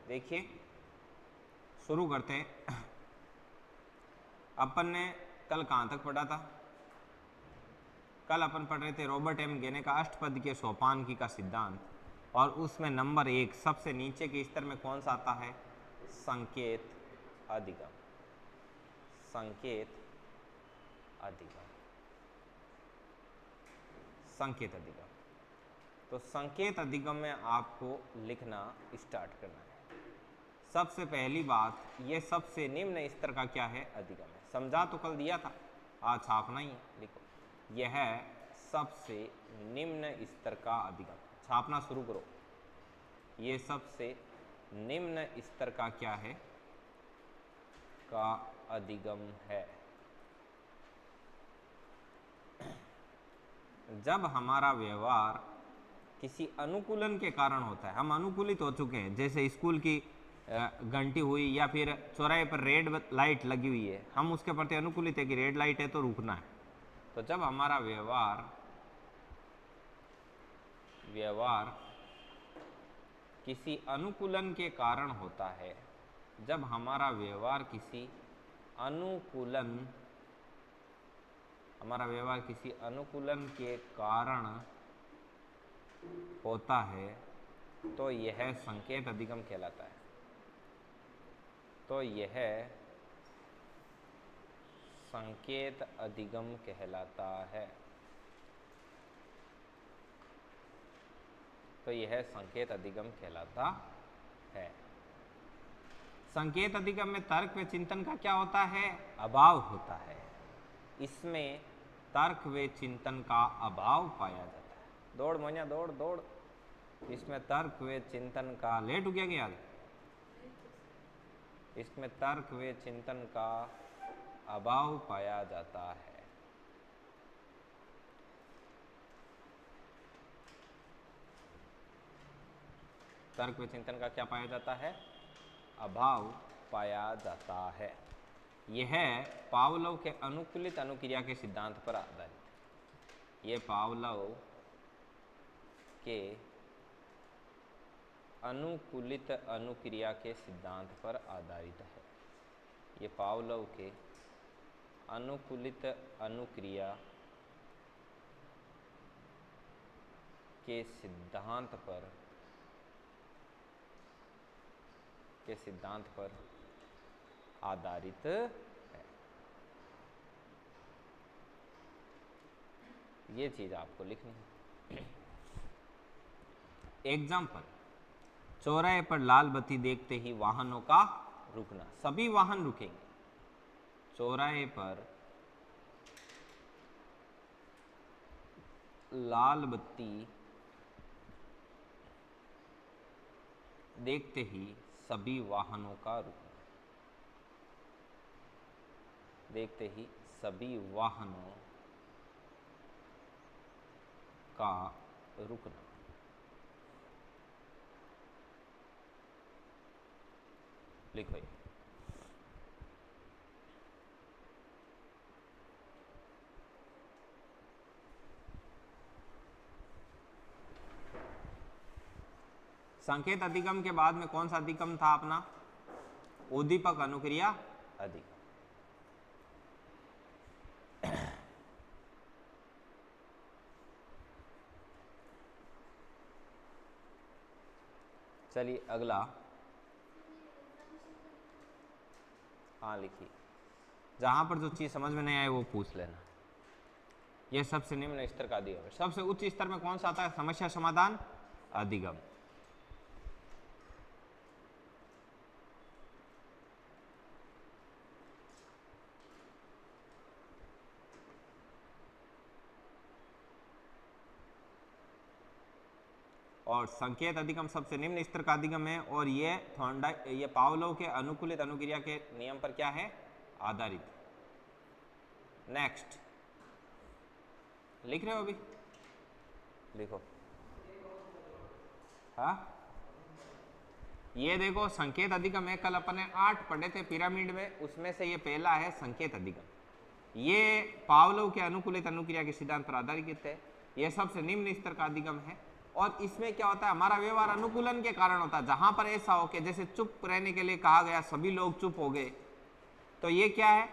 देखिए शुरू करते हैं। अपन ने कल कहाँ तक पढ़ा था? कल अपन पढ़ रहे थे रॉबर्ट एम गेने का अष्टपद के सोपानकी का सिद्धांत, और उसमें नंबर 1 सबसे नीचे के स्तर में कौन सा आता है? संकेत अधिगम। संकेत अधिगम, संकेत अधिगम। तो संकेत अधिगम में आपको लिखना स्टार्ट करना है। सबसे पहली बात, ये सबसे निम्न स्तर का क्या है? अधिगम है। समझा तो कल दिया था, आज छापना ही है। लिखो, यह सबसे निम्न स्तर का अधिगम। छापना शुरू करो। ये सबसे निम्न स्तर का क्या है? का अधिगम है। जब हमारा व्यवहार किसी अनुकूलन के कारण होता है, हम अनुकूलित हो चुके हैं, जैसे स्कूल की घंटी हुई या फिर चौराहे पर रेड लाइट लगी हुई है, हम उसके प्रति अनुकूलित है कि रेड लाइट है तो रुकना है। तो जब हमारा व्यवहार किसी अनुकूलन के कारण होता है, जब हमारा व्यवहार किसी अनुकूलन के कारण होता है तो यह संकेत अधिगम कहलाता है। तो यह संकेत अधिगम कहलाता है। तो यह संकेत अधिगम कहलाता है। संकेत अधिगम में तर्क व चिंतन का क्या होता है? अभाव होता है। इसमें तर्क व चिंतन का अभाव पाया जाता है। दौड़ मोनिया दौड़ दौड़। इसमें तर्क व चिंतन का लेट हो गया क्या? इसमें तर्क व चिंतन का अभाव पाया जाता है। तर्क व चिंतन का क्या पाया जाता है? अभाव पाया जाता है। यह पावलोव के अनुकूलित अनुक्रिया के सिद्धांत पर आधारित है। यह पावलोव के अनुकूलित अनुक्रिया के सिद्धांत पर आधारित है। ये पावलोव के अनुकूलित अनुक्रिया के सिद्धांत पर आधारित है। ये चीज आपको लिखनी है। एग्जाम्पल, चौराहे पर लाल बत्ती देखते ही वाहनों का रुकना। सभी वाहन रुकेंगे। चौराहे पर लाल बत्ती देखते ही सभी वाहनों का रुकना। देखते ही सभी वाहनों का रुकना। लिखो ये। संकेत अधिगम के बाद में कौन सा अधिगम था अपना? उद्दीपक अनुक्रिया अधिगम। चलिए अगला। हाँ लिखिए। जहां पर जो चीज समझ में नहीं आए वो पूछ लेना। यह सबसे निम्न स्तर का अधिगम है। सबसे उच्च स्तर में कौन सा आता है? समस्या समाधान अधिगम। और संकेत अधिगम सबसे निम्न स्तर का अधिगम है, और ये पावलोव के अनुकूलित अनुक्रिया के नियम पर क्या है? आधारित। नेक्स्ट लिख रहे हो अभी? लिखो। हाँ ये देखो संकेत अधिगम है। कल अपन ने 8 पढ़े थे पिरामिड में, उसमें से ये पहला है संकेत अधिगम। ये पावलोव के अनुकूलित अनुक्रिया के सिद्धांत पर आधारित है। यह सबसे निम्न स्तर का अधिगम है। और इसमें क्या होता है, हमारा व्यवहार अनुकूलन के कारण होता है। जहां पर ऐसा हो कि जैसे चुप रहने के लिए कहा गया, सभी लोग चुप हो गए, तो ये क्या है,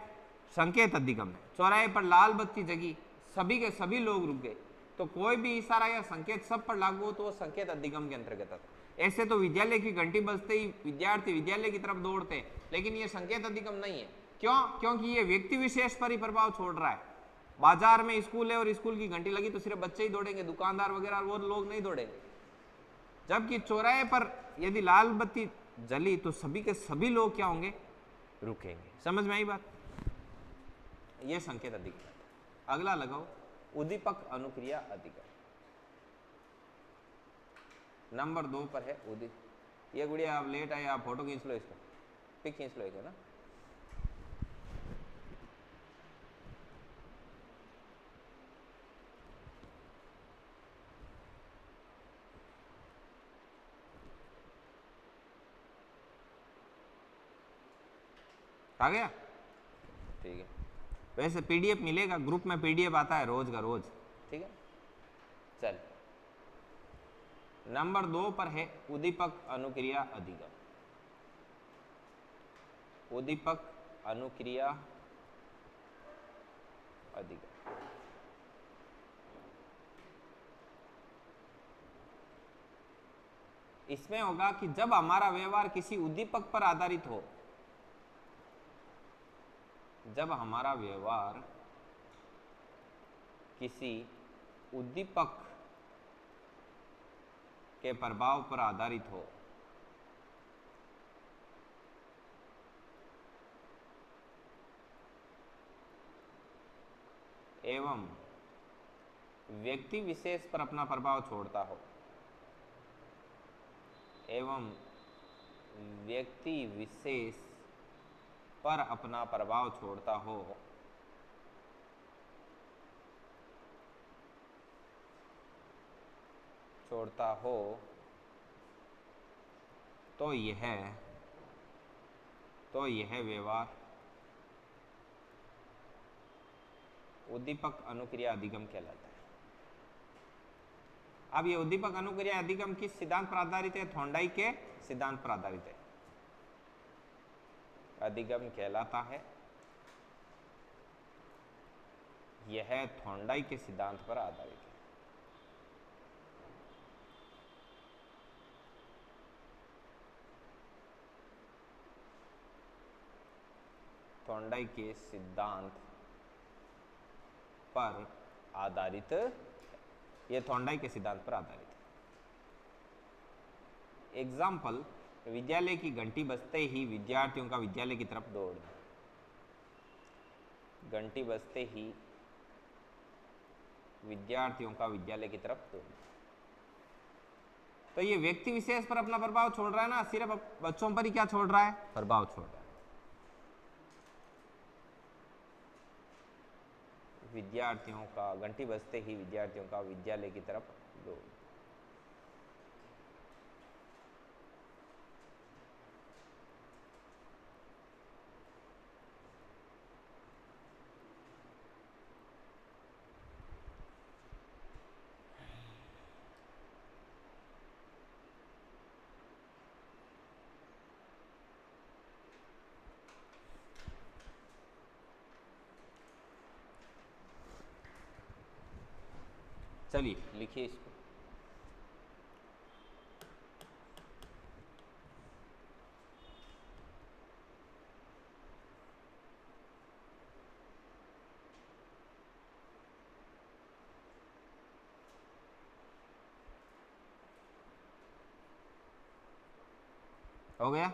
संकेत अधिगम है। चौराहे पर लाल बत्ती जगी, सभी के सभी लोग रुक गए, तो कोई भी इशारा या संकेत सब पर लागू हो तो वो संकेत अधिगम के अंतर्गत आता है। ऐसे तो विद्यालय की घंटी बजते ही विद्यार्थी विद्यालय की तरफ दौड़ते हैं, लेकिन ये संकेत अधिगम नहीं है। क्यों? क्योंकि ये व्यक्ति विशेष पर ही प्रभाव छोड़ रहा है। बाजार में स्कूल है और स्कूल की घंटी लगी तो सिर्फ बच्चे ही दौड़ेंगे, दुकानदार वगैरह वो लोग नहीं दौड़ेंगे। जबकि चौराहे पर यदि लाल बत्ती जली तो सभी के सभी लोग क्या होंगे, रुकेंगे। समझ में आई बात? ये संकेत अधिगम। अगला लगाओ, उद्दीपक अनुक्रिया अधिगम। नंबर 2 पर है उद्दीपक। ये गुड़िया आप लेट आए, आप फोटो खींच लो, इसको पिक खींच लो एक, ना। आ गया? ठीक है। वैसे पीडीएफ मिलेगा, ग्रुप में पीडीएफ आता है रोज का रोज, ठीक है। चल, नंबर 2 पर है उद्दीपक अनुक्रिया अधिगम। उद्दीपक अनुक्रिया अधिगम। इसमें होगा कि जब हमारा व्यवहार किसी उद्दीपक पर आधारित हो, जब हमारा व्यवहार किसी उद्दीपक के प्रभाव पर आधारित हो, एवं व्यक्ति विशेष पर अपना प्रभाव छोड़ता हो, एवं व्यक्ति विशेष पर अपना प्रभाव छोड़ता हो, तो यह व्यवहार उद्दीपक अनुक्रिया अधिगम कहलाता है। अब ये उद्दीपक अनुक्रिया अधिगम किस सिद्धांत पर आधारित है? थॉर्नडाइक के सिद्धांत पर आधारित है। अधिगम कहलाता है, यह थॉर्नडाइक के सिद्धांत पर आधारित है। थॉर्नडाइक के सिद्धांत पर आधारित, यह थॉर्नडाइक के सिद्धांत पर आधारित है। एग्जाम्पल, विद्यालय की घंटी बजते ही विद्यार्थियों का विद्यालय की तरफ दौड़ना। घंटी बजते ही विद्यार्थियों का विद्यालय की तरफ दौड़ना, तो ये व्यक्ति विशेष पर अपना प्रभाव छोड़ रहा है ना, सिर्फ बच्चों पर ही क्या छोड़ रहा है, प्रभाव छोड़ रहा है। विद्यार्थियों का, घंटी बजते ही विद्यार्थियों का विद्यालय की तरफ दौड़। चलिए लिखिए इसको। हो गया?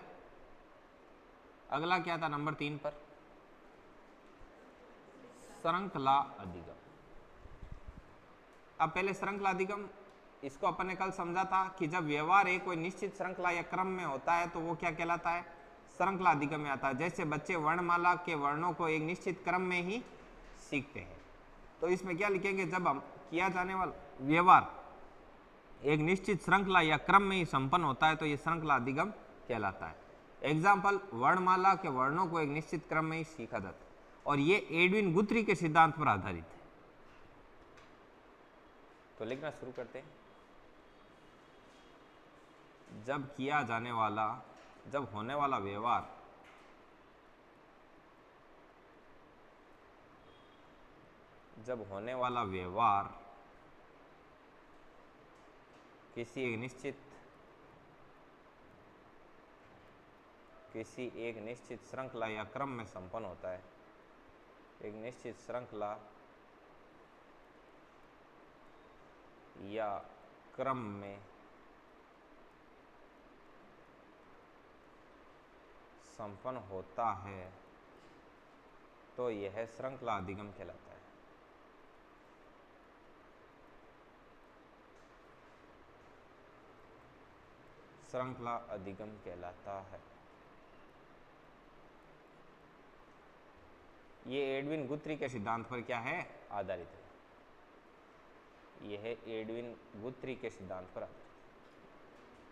अगला क्या था नंबर 3 पर? श्रृंखला अधिगम। अब पहले श्रृंखला अधिगम, इसको अपन ने कल समझा था कि जब व्यवहार एक कोई निश्चित श्रृंखला या क्रम में होता है तो वो क्या कहलाता है, श्रृंखला अधिगम में आता है। जैसे बच्चे वर्णमाला के वर्णों को एक निश्चित क्रम में ही सीखते हैं, तो इसमें क्या लिखेंगे, जब हम किया जाने वाला व्यवहार एक निश्चित श्रृंखला या क्रम में ही संपन्न होता है तो ये श्रृंखला अधिगम कहलाता है। एग्जाम्पल, वर्णमाला के वर्णों को एक निश्चित क्रम में ही सीखा जाता है, और ये एडविन गुथरी के सिद्धांत पर आधारित है। तो लिखना शुरू करते हैं। जब किया जाने वाला, जब होने वाला व्यवहार किसी एक निश्चित श्रृंखला या क्रम में संपन्न होता है, एक निश्चित श्रृंखला या क्रम में संपन्न होता है तो यह श्रृंखला अधिगम कहलाता है। श्रृंखला अधिगम कहलाता है। ये एडविन गुथ्री के सिद्धांत पर क्या है? आधारित है। यह एडविन गुथ्री के सिद्धांत पर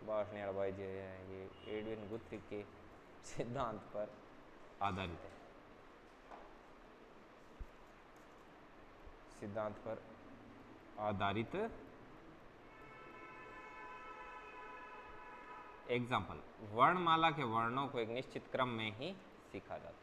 भाई जो है ये एडविन गुथ्री के सिद्धांत पर आधारित है। सिद्धांत पर आधारित। एग्जाम्पल, वर्णमाला के वर्णों को एक निश्चित क्रम में ही सीखा जाता है।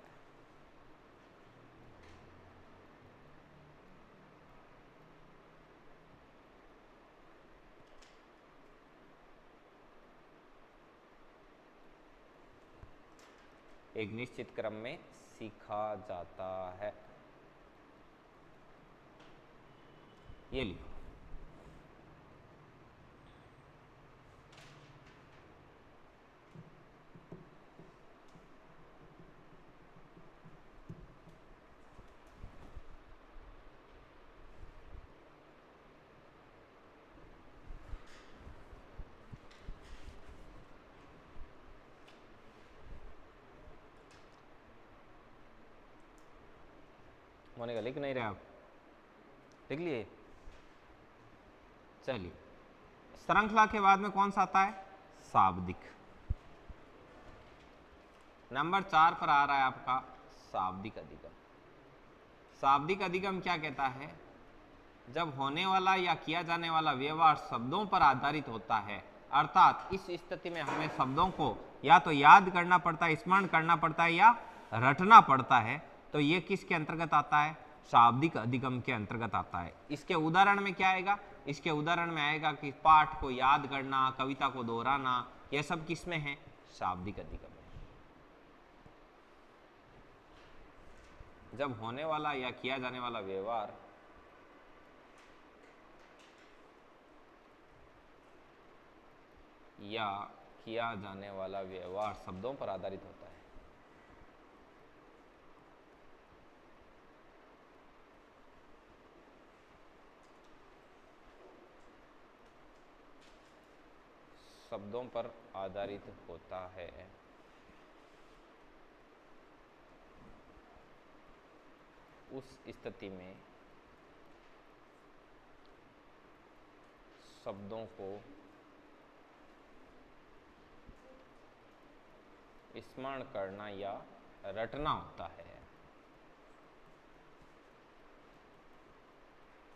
एक निश्चित क्रम में सीखा जाता है। ये लिखो। मोनिका लिख नहीं रहे आप? लिख लिए? चलिए, श्रृंखला के बाद में कौन सा आता है? शाब्दिक। नंबर 4 पर आ रहा है आपका शाब्दिक अधिगम। शाब्दिक अधिगम क्या कहता है? जब होने वाला या किया जाने वाला व्यवहार शब्दों पर आधारित होता है, अर्थात इस स्थिति में हमें शब्दों को या तो याद करना पड़ता है, स्मरण करना पड़ता है या रटना पड़ता है, तो ये किसके अंतर्गत आता है? शाब्दिक अधिगम के अंतर्गत आता है। इसके उदाहरण में क्या आएगा? इसके उदाहरण में आएगा कि पाठ को याद करना, कविता को दोहराना, यह सब किसमें है? शाब्दिक अधिगम में। जब होने वाला या किया जाने वाला व्यवहार या किया जाने वाला व्यवहार शब्दों पर आधारित होता है, शब्दों पर आधारित होता है, उस स्थिति में शब्दों को स्मरण करना या रटना होता है,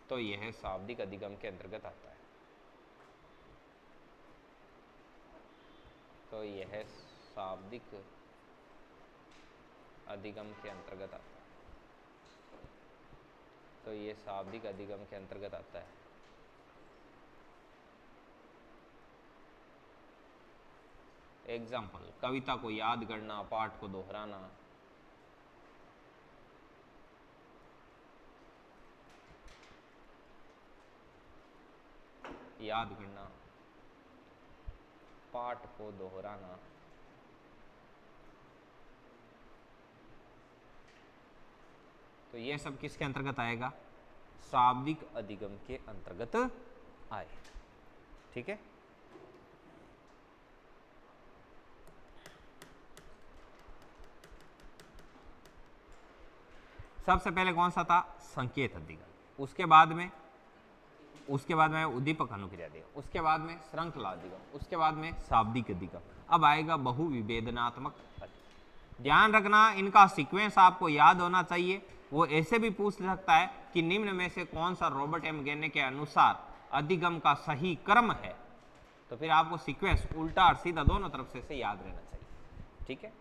तो यह शाब्दिक अधिगम के अंतर्गत आता है। तो यह शाब्दिक अधिगम के अंतर्गत आता है। तो यह शाब्दिक अधिगम के अंतर्गत आता है। एग्जाम्पल, कविता को याद करना, पाठ को दोहराना, याद करना, पाठ को दोहराना, तो ये सब किसके अंतर्गत आएगा? शाब्दिक अधिगम के अंतर्गत आएगा। ठीक है। सबसे पहले कौन सा था? संकेत अधिगम। उसके बाद में उद्दीपक अनुक्रिया अधिगम, उसके बाद में श्रृंखला अधिगम, उसके बाद में शाब्दिक अधिगम। अब आएगा बहुविभेदनात्मक अधिगम। ध्यान रखना, इनका सीक्वेंस आपको याद होना चाहिए। वो ऐसे भी पूछ सकता है कि निम्न में से कौन सा रॉबर्ट एम गेने के अनुसार अधिगम का सही क्रम है। तो फिर आपको सीक्वेंस उल्टा और सीधा दोनों तरफ से याद रहना चाहिए। ठीक है,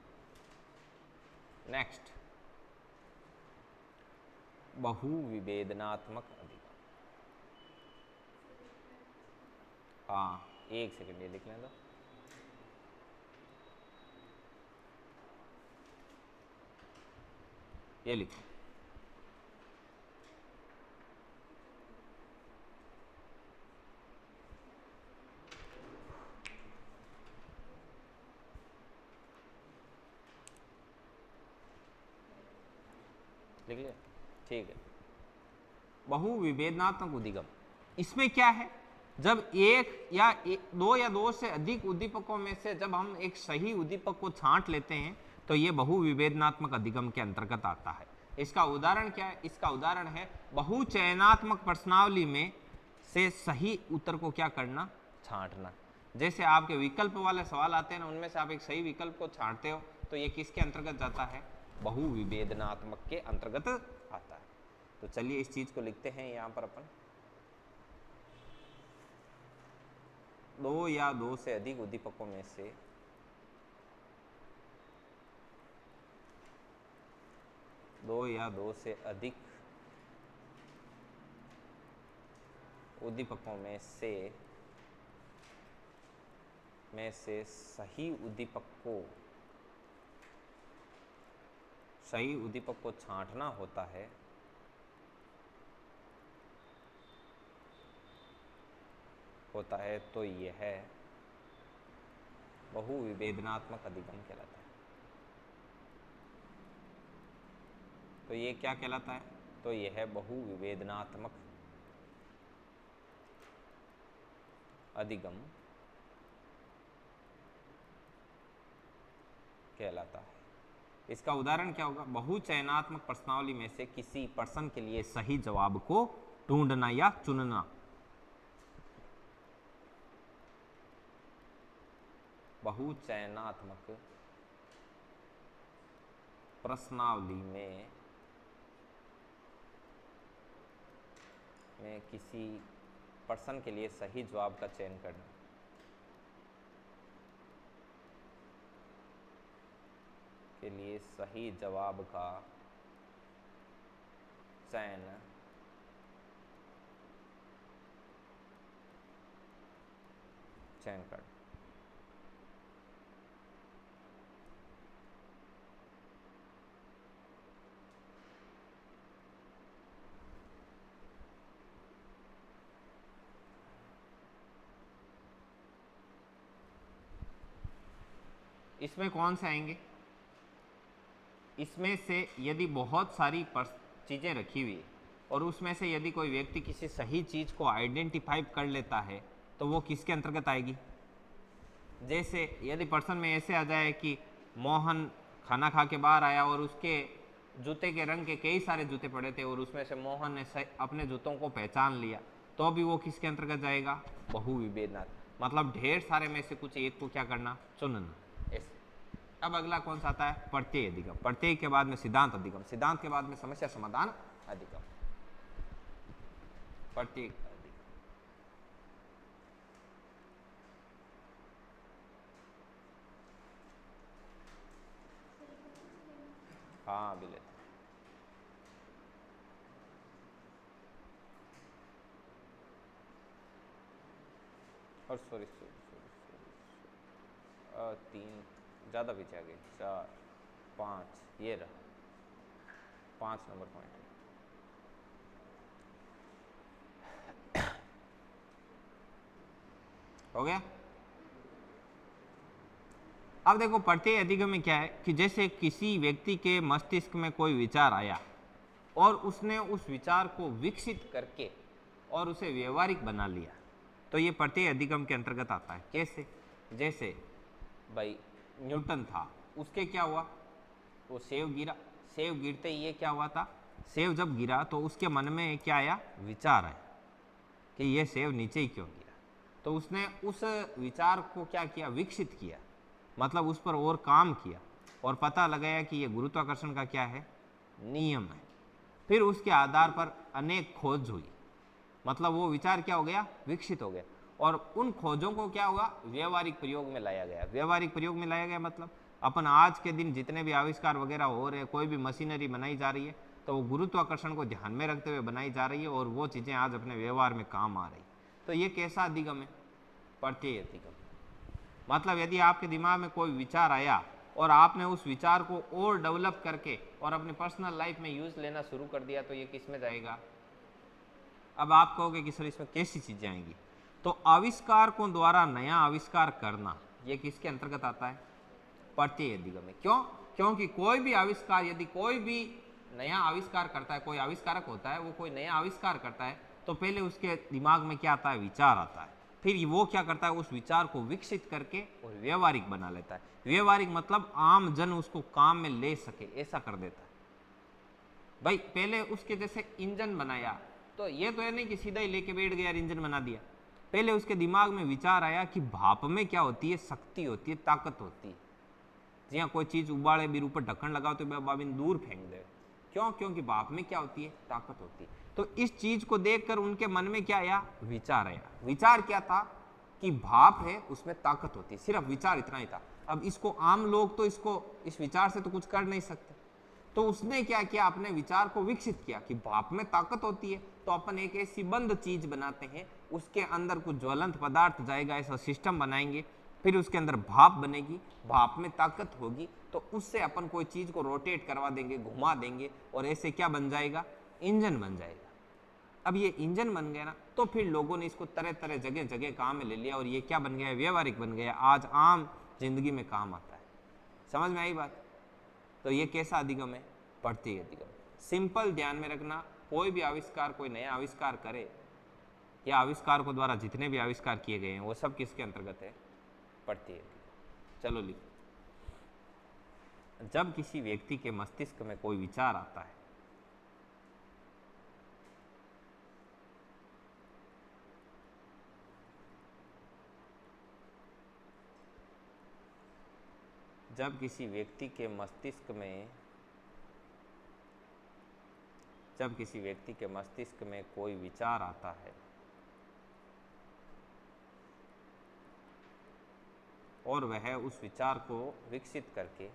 नेक्स्ट, बहुविभेदनात्मक अधिगम। हाँ, एक सेकंड ये लिख लें तो, ये लिखो, लिख लिया, ठीक है। बहुविभेदनात्मक उद्दीपक, इसमें क्या है, जब एक या दो से अधिक उद्दीपकों में से जब हम एक सही उद्दीपक को छांट लेते हैं तो ये बहुविभेदनात्मक अधिगम के अंतर्गत आता है। इसका उदाहरण क्या है, इसका उदाहरण है बहुचयनात्मक प्रश्नावली में से सही उत्तर को क्या करना, छांटना। जैसे आपके विकल्प वाले सवाल आते हैं ना, उनमें से आप एक सही विकल्प को छांटते हो तो ये किसके अंतर्गत जाता है, बहुविभेदनात्मक के अंतर्गत आता है। तो चलिए इस चीज को लिखते हैं यहां पर अपन, दो या दो से अधिक उद्दीपकों में से दो या दो से अधिक उद्दीपकों में से सही उद्दीपक को छांटना होता है, तो यह बहुविभेदनात्मक अधिगम कहलाता है। तो ये क्या कहलाता है, तो यह बहुविभेदनात्मक अधिगम कहलाता है। इसका उदाहरण क्या होगा, बहुचयनात्मक प्रश्नावली में से किसी प्रश्न के लिए सही जवाब को ढूंढना या चुनना। बहुचयनात्मक प्रश्नावली में किसी प्रश्न के लिए सही जवाब का चयन करना। के लिए सही जवाब का चयन करना। इसमें कौन से आएंगे, इसमें से यदि बहुत सारी चीजें रखी हुई और उसमें से यदि कोई व्यक्ति किसी सही चीज को आइडेंटिफाई कर लेता है तो वो किसके अंतर्गत आएगी। जैसे यदि प्रश्न में ऐसे आ जाए कि मोहन खाना खा के बाहर आया और उसके जूते के रंग के कई सारे जूते पड़े थे और उसमें से मोहन ने अपने जूतों को पहचान लिया, तो भी वो किसके अंतर्गत जाएगा, बहुविभेदनात्मक। मतलब ढेर सारे में से कुछ एक को क्या करना, चुनना। अब अगला कौन सा आता है, प्रत्यय अधिगम। प्रत्यय के बाद में सिद्धांत अधिगम, सिद्धांत के बाद में समस्या समाधान अधिगम। प्रत्यय अधिगम, हाँ बिल्कुल। और सॉरी 3 ज़्यादा पीछे आ गए, 4 5, ये रहा 5 नंबर पॉइंट। हो गया। अब देखो प्रत्यय अधिगम में क्या है कि जैसे किसी व्यक्ति के मस्तिष्क में कोई विचार आया और उसने उस विचार को विकसित करके और उसे व्यवहारिक बना लिया, तो ये प्रत्यय अधिगम के अंतर्गत आता है। कैसे, जैसे भाई न्यूटन था, उसके क्या हुआ, वो सेव गिरा, सेव गिरते ही ये क्या हुआ था, सेव जब गिरा तो उसके मन में क्या आया, विचार आया कि ये सेव नीचे ही क्यों गिरा। तो उसने उस विचार को क्या किया, विकसित किया, मतलब उस पर और काम किया और पता लगाया कि ये गुरुत्वाकर्षण का क्या है, नियम है। फिर उसके आधार पर अनेक खोज हुई, मतलब वो विचार क्या हो गया, विकसित हो गया। और उन खोजों को क्या हुआ, व्यवहारिक प्रयोग में लाया गया। व्यवहारिक प्रयोग में लाया गया मतलब अपन आज के दिन जितने भी आविष्कार वगैरह हो रहे हैं, कोई भी मशीनरी बनाई जा रही है तो वो गुरुत्वाकर्षण को ध्यान में रखते हुए बनाई जा रही है और वो चीज़ें आज अपने व्यवहार में काम आ रही। तो ये कैसा अधिगम है, प्रत्यय अधिगम। मतलब यदि आपके दिमाग में कोई विचार आया और आपने उस विचार को और डेवलप करके और अपने पर्सनल लाइफ में यूज लेना शुरू कर दिया तो ये किस में जाएगा। अब आप कहोगे कि सर इसमें कैसी चीजें आएंगी, तो आविष्कारकों द्वारा नया आविष्कार करना ये किसके अंतर्गत आता है, प्रत्यय अधिगम में। क्यों, क्योंकि कोई भी आविष्कार, यदि कोई भी नया आविष्कार करता है, कोई आविष्कारक होता है, वो कोई नया आविष्कार करता है तो पहले उसके दिमाग में क्या आता है, विचार आता है। फिर वो क्या करता है, उस विचार को विकसित करके और व्यवहारिक बना लेता है। व्यवहारिक मतलब आम जन उसको काम में ले सके, ऐसा कर देता है। भाई पहले उसके जैसे इंजन बनाया तो ये तो है नहीं कि सीधा ही लेके बैठ गया और इंजन बना दिया। पहले उसके दिमाग में विचार आया कि भाप में क्या होती है, शक्ति होती है, ताकत होती है। जी हाँ, कोई चीज उबाले भी ऊपर ढक्कन लगाओ तो बाबिन दूर फेंक दे। क्यों, क्योंकि भाप में क्या होती है, ताकत होती है। तो इस चीज को देखकर उनके मन में क्या आया, विचार आया। विचार क्या था कि भाप है उसमें ताकत होती है, सिर्फ विचार इतना ही था। अब इसको आम लोग तो इसको इस विचार से तो कुछ कर नहीं सकते, तो उसने क्या किया, अपने विचार को विकसित किया कि भाप में ताकत होती है तो अपन एक ऐसी बंद चीज बनाते हैं, उसके अंदर कुछ ज्वलंत पदार्थ जाएगा, ऐसा सिस्टम बनाएंगे, फिर उसके अंदर भाप बनेगी, भाप में ताकत होगी तो उससे अपन कोई चीज को रोटेट करवा देंगे, घुमा देंगे और ऐसे क्या बन जाएगा, इंजन बन जाएगा। अब ये इंजन बन गया ना, तो फिर लोगों ने इसको तरह तरह जगह जगह काम में ले लिया और ये क्या बन गया, व्यवहारिक बन गया, आज आम जिंदगी में काम आता है। समझ में आई बात। तो ये कैसा अधिगम है, प्रत्यय अधिगम। सिंपल ध्यान में रखना, कोई भी आविष्कार, कोई नया आविष्कार करे या आविष्कार को द्वारा जितने भी आविष्कार किए गए हैं वो सब किसके अंतर्गत है, प्रत्यय अधिगम। चलो लिखो, जब किसी व्यक्ति के मस्तिष्क में कोई विचार आता है जब किसी व्यक्ति के मस्तिष्क में कोई विचार आता है और वह उस विचार को विकसित करके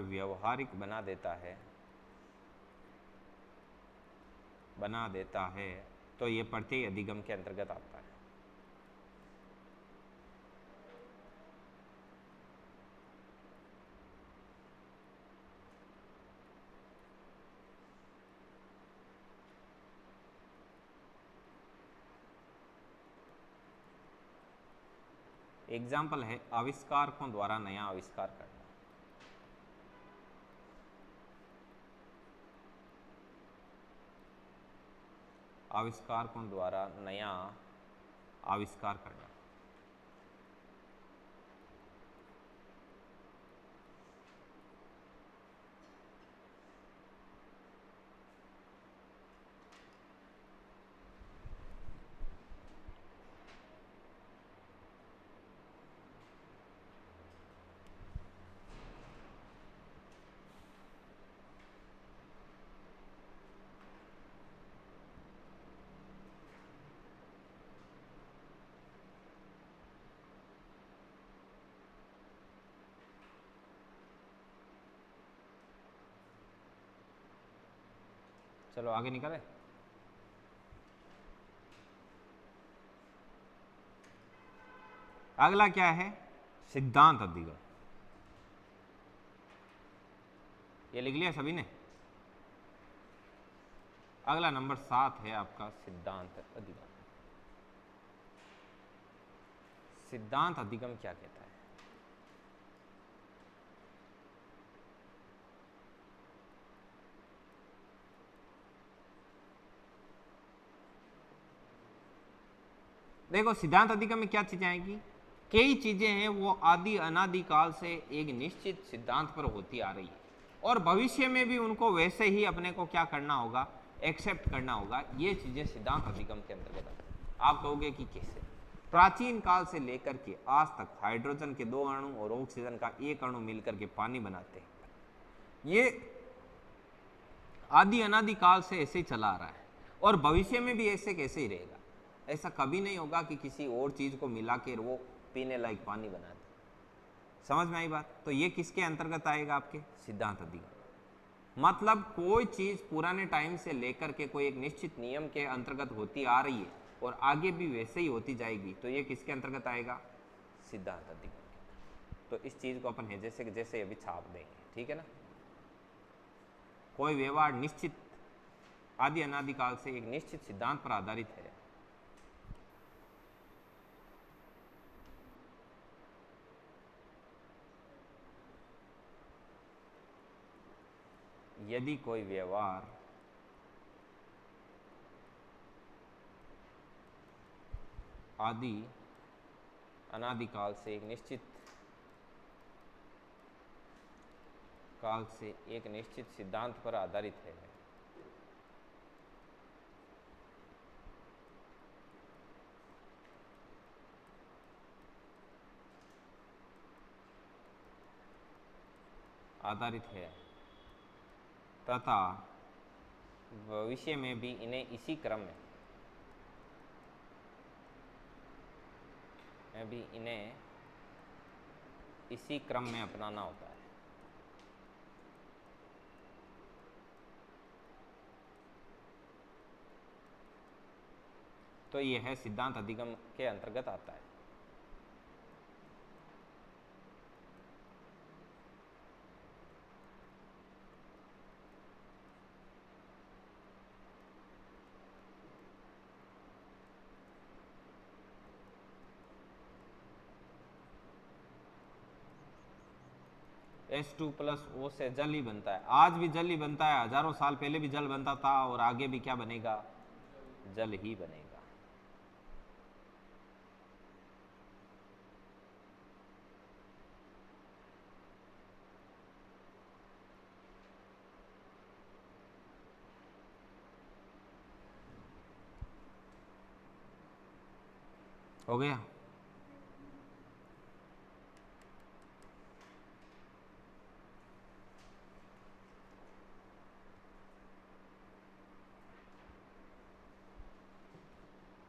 व्यवहारिक बना देता है तो ये प्रत्यय अधिगम के अंतर्गत आता है। एग्जाम्पल है आविष्कारकों द्वारा नया आविष्कार करना। आविष्कारकों द्वारा नया आविष्कार करना। चलो आगे निकाले। अगला क्या है, सिद्धांत अधिगम। ये लिख लिया सभी ने। अगला नंबर 7 है आपका सिद्धांत अधिगम। सिद्धांत अधिगम क्या कहता है, देखो सिद्धांत अधिगम में क्या चीजें आएगी, कई चीजें हैं वो आदि अनादि काल से एक निश्चित सिद्धांत पर होती आ रही है और भविष्य में भी उनको वैसे ही अपने को क्या करना होगा, एक्सेप्ट करना होगा। ये चीजें सिद्धांत अधिगम के अंतर्गत आती हैं। आप कहोगे कि कैसे, प्राचीन काल से लेकर के आज तक हाइड्रोजन के 2 अणु और ऑक्सीजन का 1 अणु मिलकर के पानी बनाते हैं। ये आदि अनादि काल से ऐसे ही चला आ रहा है और भविष्य में भी ऐसे कैसे ही रहेगा। ऐसा कभी नहीं होगा कि किसी और चीज को मिला के वो पीने लायक पानी बना दे। समझ में आई बात? तो ये किसके अंतर्गत आएगा? आपके सिद्धांत अधिगम। मतलब कोई चीज पुराने टाइम से लेकर के कोई एक निश्चित नियम के अंतर्गत होती आ रही है और आगे भी वैसे ही होती जाएगी, तो ये किसके अंतर्गत आएगा? सिद्धांत अधिगम। तो इस चीज को अपन है जैसे जैसे अभी छाप देंगे, ठीक है ना। कोई व्यवहार निश्चित आदि अनादि काल से एक निश्चित सिद्धांत पर आधारित है। यदि कोई व्यवहार आदि अनादि काल से एक निश्चित काल से एक निश्चित सिद्धांत पर आधारित है, तथा भविष्य में भी इन्हें इसी क्रम में अपनाना होता है। तो यह है सिद्धांत अधिगम के अंतर्गत आता है। H2+O से जल ही बनता है। आज भी जल ही बनता है, हजारों साल पहले भी जल बनता था और आगे भी क्या बनेगा? जल ही बनेगा। हो गया?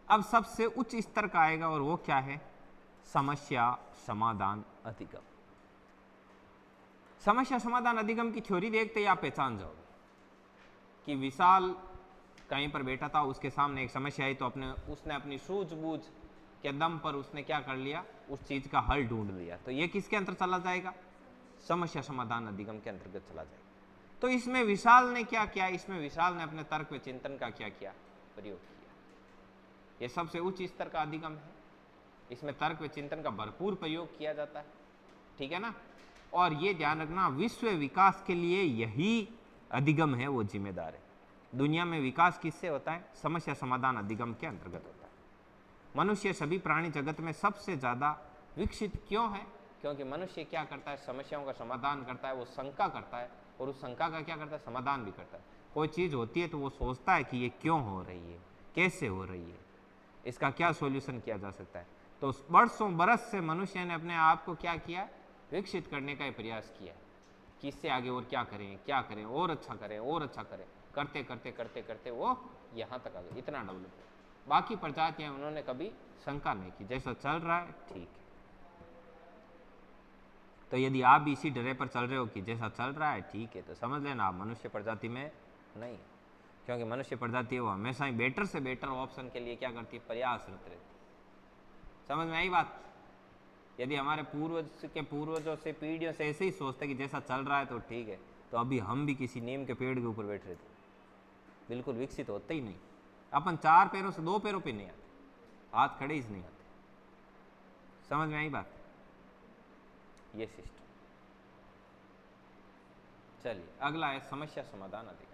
अब सबसे उच्च स्तर का आएगा और वो क्या है? समस्या समाधान अधिगम। समस्या समाधान अधिगम की थ्योरी देखते ही आप पहचान जाओगे कि विशाल कहीं पर बैठा था, उसके सामने एक समस्या आई तो उसने अपनी सूझबूझ के दम पर उसने क्या कर लिया? उस चीज का हल ढूंढ लिया। तो ये किसके अंतर चला जाएगा? समस्या समाधान अधिगम के अंतर्गत चला जाएगा। तो इसमें विशाल ने क्या किया? इसमें विशाल ने अपने तर्क व चिंतन का क्या किया? प्रयोग किया। यह सबसे उच्च स्तर का अधिगम है। इसमें तर्क व चिंतन का भरपूर प्रयोग किया जाता है, ठीक है ना। और ये ध्यान रखना, विश्व विकास के लिए यही अधिगम है वो जिम्मेदार है। दुनिया में विकास किससे होता है? समस्या समाधान अधिगम के अंतर्गत होता है। मनुष्य सभी प्राणी जगत में सबसे ज्यादा विकसित क्यों है? क्योंकि मनुष्य क्या करता है? समस्याओं का समाधान करता है, वो शंका करता है और उस शंका का क्या करता है? समाधान भी करता है। कोई चीज होती है तो वो सोचता है कि ये क्यों हो रही है, कैसे हो रही है, इसका क्या सॉल्यूशन किया जा सकता है। तो बरसों बरस से मनुष्य ने अपने आप को क्या किया? विकसित करने का प्रयास किया कि इससे आगे और क्या करें और अच्छा करें, करते करते करते करते वो यहाँ तक आ गए, इतना डेवलप। बाकी प्रजातियां उन्होंने कभी शंका नहीं की, जैसा चल रहा है ठीक है। तो यदि आप भी इसी डरे पर चल रहे हो कि जैसा चल रहा है ठीक है, तो समझ लेना आप मनुष्य प्रजाति में नहीं, क्योंकि मनुष्य प्रजाति वो हमेशा ही बेटर से बेटर ऑप्शन के लिए क्या करती है? प्रयासरत रहती है। समझ में आई बात? यदि हमारे पूर्वजों से पीढ़ियों से ऐसे ही सोचते कि जैसा चल रहा है तो ठीक है, तो अभी हम भी किसी नीम के पेड़ के ऊपर बैठ रहे थे, बिल्कुल विकसित होते ही नहीं। अपन 4 पैरों से 2 पैरों पे नहीं आते, हाथ खड़े ही नहीं आते। समझ में आई बात? ये सिस्टम। चलिए अगला है समस्या समाधान अधिगम।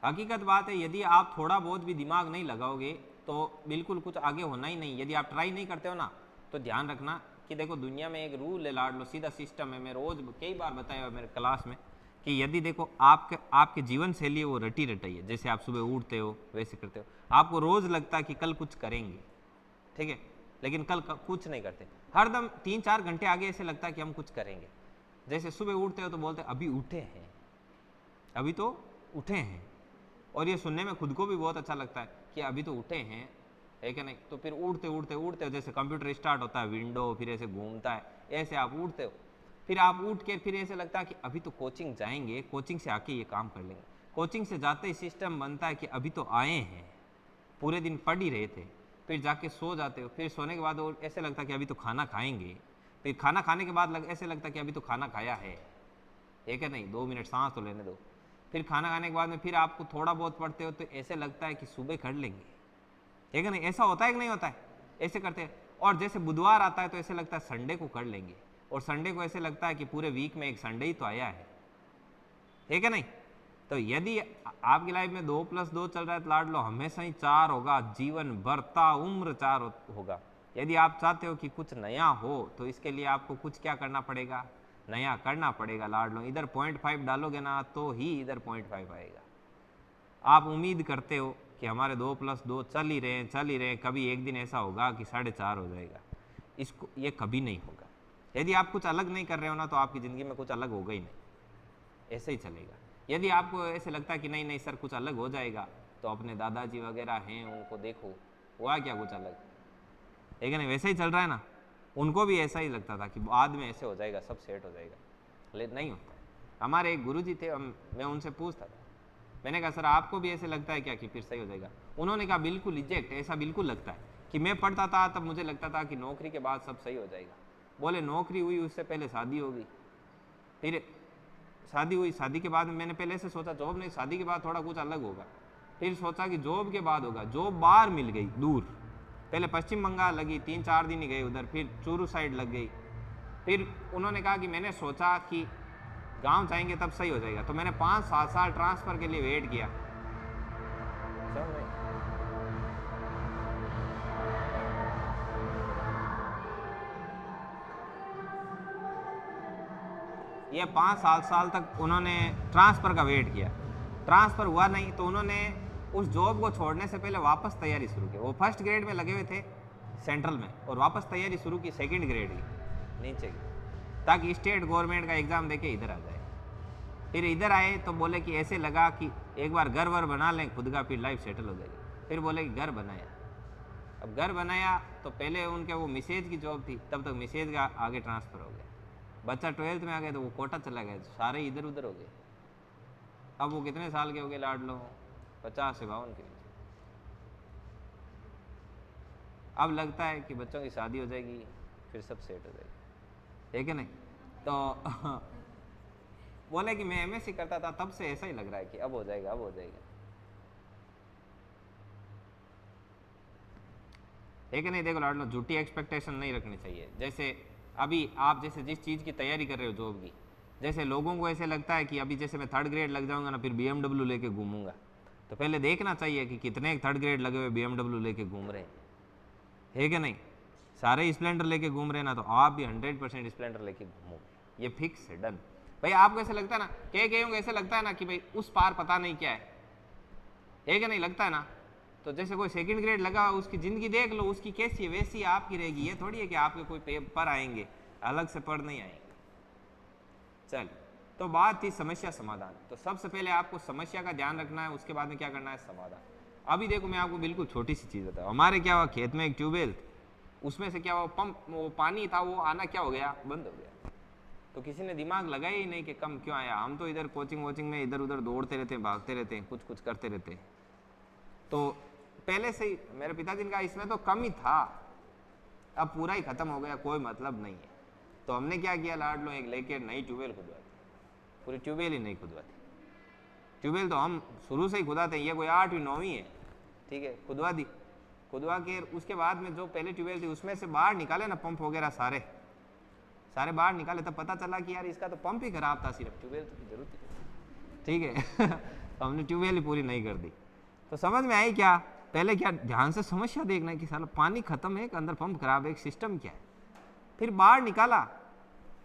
हकीकत बात है, यदि आप थोड़ा बहुत भी दिमाग नहीं लगाओगे तो बिल्कुल कुछ आगे होना ही नहीं। यदि आप ट्राई नहीं करते हो ना, तो ध्यान रखना कि देखो दुनिया में एक रूल है, लाड लो सीधा सिस्टम है। मैं रोज कई बार बताया मेरे क्लास में कि यदि देखो आपके जीवन शैली है वो रटी रटाई है, जैसे आप सुबह उठते हो वैसे करते हो, आपको रोज लगता है कि कल कुछ करेंगे, ठीक है, लेकिन कल कुछ नहीं करते, हरदम 3-4 घंटे आगे ऐसे लगता है कि हम कुछ करेंगे। जैसे सुबह उठते हो तो बोलते अभी उठे हैं, अभी तो उठे हैं, और ये सुनने में खुद को भी बहुत अच्छा लगता है कि अभी तो उठे हैं, है कि नहीं। तो फिर उठते उठते उठते जैसे कंप्यूटर स्टार्ट होता है, विंडो फिर ऐसे घूमता है, ऐसे आप उठते हो, फिर आप उठ के फिर ऐसे लगता है कि अभी तो कोचिंग जाएंगे, कोचिंग से आके ये काम कर लेंगे। कोचिंग से जाते ही सिस्टम बनता है कि अभी तो आए हैं, पूरे दिन पढ़ ही रहे थे, फिर जाके सो जाते हो, फिर सोने के बाद ऐसे लगता है कि अभी तो खाना खाएंगे, फिर खाना खाने के बाद ऐसे लगता है कि अभी तो खाना खाया है कि नहीं, 2 मिनट सांस तो लेने दो, फिर खाना खाने के बाद में फिर आपको थोड़ा बहुत पढ़ते हो तो ऐसे लगता है कि सुबह कर लेंगे, है कि नहीं। ऐसा होता है कि नहीं होता है, ऐसे करते हैं। और जैसे बुधवार आता है तो ऐसे लगता है संडे को कर लेंगे, और संडे को ऐसे लगता है कि पूरे वीक में एक संडे ही तो आया है कि नहीं। तो यदि आपकी लाइफ में 2+2 चल रहा है तो लाड लो हमेशा ही 4 होगा, जीवन भरता उम्र 4 होगा। यदि आप चाहते हो कि कुछ नया हो तो इसके लिए आपको कुछ क्या करना पड़ेगा, नया करना पड़ेगा लाड लो। इधर 0.5 डालोगे ना तो ही इधर 0.5 आएगा। आप उम्मीद करते हो कि हमारे 2+2 चल ही रहे हैं, कभी एक दिन ऐसा होगा कि 4.5 हो जाएगा, इसको ये कभी नहीं होगा। यदि आप कुछ अलग नहीं कर रहे हो ना तो आपकी ज़िंदगी में कुछ अलग होगा ही नहीं, ऐसे ही चलेगा। यदि आपको ऐसे लगता है कि नहीं सर कुछ अलग हो जाएगा, तो अपने दादाजी वगैरह हैं उनको देखो, हुआ क्या कुछ अलग, है कि नहीं, वैसे ही चल रहा है ना। उनको भी ऐसा ही लगता था कि बाद में ऐसे हो जाएगा, सब सेट हो जाएगा, लेकिन नहीं होता। हमारे एक गुरुजी थे, मैं उनसे पूछता था, मैंने कहा सर आपको भी ऐसे लगता है क्या कि फिर सही हो जाएगा? उन्होंने कहा बिल्कुल इजेक्ट, ऐसा बिल्कुल लगता है कि मैं पढ़ता था तब मुझे लगता था कि नौकरी के बाद सब सही हो जाएगा। बोले नौकरी हुई उससे पहले शादी हो गई, फिर शादी हुई, शादी के बाद मैंने पहले से सोचा जॉब नहीं, शादी के बाद थोड़ा कुछ अलग होगा, फिर सोचा कि जॉब के बाद होगा, जॉब बाहर मिल गई दूर, पहले पश्चिम बंगाल लगी, 3-4 दिन ही गए उधर, फिर चूरू साइड लग गई। फिर उन्होंने कहा कि मैंने सोचा कि गांव जाएंगे तब सही हो जाएगा, तो मैंने 5-7 साल ट्रांसफ़र के लिए वेट किया। ये 5-7 साल तक उन्होंने ट्रांसफ़र का वेट किया, ट्रांसफ़र हुआ नहीं, तो उन्होंने उस जॉब को छोड़ने से पहले वापस तैयारी शुरू की। वो 1st ग्रेड में लगे हुए थे सेंट्रल में, और वापस तैयारी शुरू की 2nd ग्रेड की नीचे की, ताकि स्टेट गवर्नमेंट का एग्ज़ाम देके इधर आ जाए। फिर इधर आए तो बोले कि ऐसे लगा कि एक बार घर वर बना लें खुद का, फिर लाइफ सेटल हो जाएगी। फिर बोले कि घर बनाया, अब घर बनाया तो पहले उनके वो मिसेज की जॉब थी, तब तक मिसेज का आगे ट्रांसफ़र हो गया, बच्चा 12th में आ गया तो वो कोटा चला गया, सारे इधर उधर हो गए। अब वो कितने साल के हो गए लाड लो, 50 से 52 के। अब लगता है कि बच्चों की शादी हो जाएगी, फिर सब सेट हो जाएगी, है कि नहीं। तो बोले कि मैं MSc करता था तब से ऐसा ही लग रहा है कि अब हो जाएगा, अब हो जाएगा, है कि नहीं। देखो लाड लो, झूठी एक्सपेक्टेशन नहीं रखनी चाहिए। जैसे अभी आप जैसे जिस चीज़ की तैयारी कर रहे हो जॉब की, जैसे लोगों को ऐसे लगता है कि अभी जैसे मैं 3rd ग्रेड लग जाऊंगा ना फिर BMW लेके घूमूंगा, तो पहले देखना चाहिए कि कितने 3rd ग्रेड लगे हुए BMW लेके घूम रहे हैं, है कि नहीं। सारे स्प्लेंडर लेके घूम रहे हैं ना, तो आप भी 100% स्प्लेंडर लेके घूमोगे, ये फिक्स है, डन। भाई आपको ऐसे लगता है ना, कई होंगे ऐसे लगता है ना कि भाई उस पार पता नहीं क्या है कि नहीं, लगता है ना। तो जैसे कोई 2nd ग्रेड लगा, उसकी ज़िंदगी देख लो, उसकी कैसी है वैसी आपकी रहेगी। ये थोड़ी है कि आपके कोई पेपर आएंगे अलग से पढ़ नहीं आएंगे। चल, तो बात थी समस्या समाधान। तो सबसे पहले आपको समस्या का ध्यान रखना है, उसके बाद में क्या करना है, समाधान। अभी देखो मैं आपको बिल्कुल छोटी सी चीज़ बताऊँ। हमारे क्या हुआ, खेत में एक ट्यूबवेल, उसमें से क्या हुआ, पंप, वो पानी था वो आना क्या हो गया, बंद हो गया। तो किसी ने दिमाग लगाया ही नहीं कि कम क्यों आया। हम तो इधर कोचिंग वोचिंग में इधर उधर दौड़ते रहते हैं, भागते रहते हैं, कुछ कुछ करते रहते हैं। तो पहले से ही मेरे पिताजी ने कहा इसमें तो कम ही था, अब पूरा ही खत्म हो गया, कोई मतलब नहीं है। तो हमने क्या किया लाड लो, एक लेके नई ट्यूबवेल खुदवाती, पूरी ट्यूबवेल ही नहीं खुदवाती। ट्यूबवेल तो हम शुरू से ही खुदाते हैं, ये कोई 8वीं 9वीं है, ठीक है, खुदवा दी। खुदवा के उसके बाद में जो पहले ट्यूबवेल थी उसमें से बाहर निकाले ना पंप वगैरह सारे बाहर निकाले, तब पता चला कि यार इसका तो पंप ही खराब था, सिर्फ ट्यूबवेल की जरूरत थी, ठीक है। तो हमने ट्यूबवेल ही पूरी नहीं कर दी। तो समझ में आई क्या, पहले क्या ध्यान से समस्या देखना है कि साला पानी खत्म है, अंदर पंप खराब है, एक सिस्टम क्या है। फिर बाहर निकाला,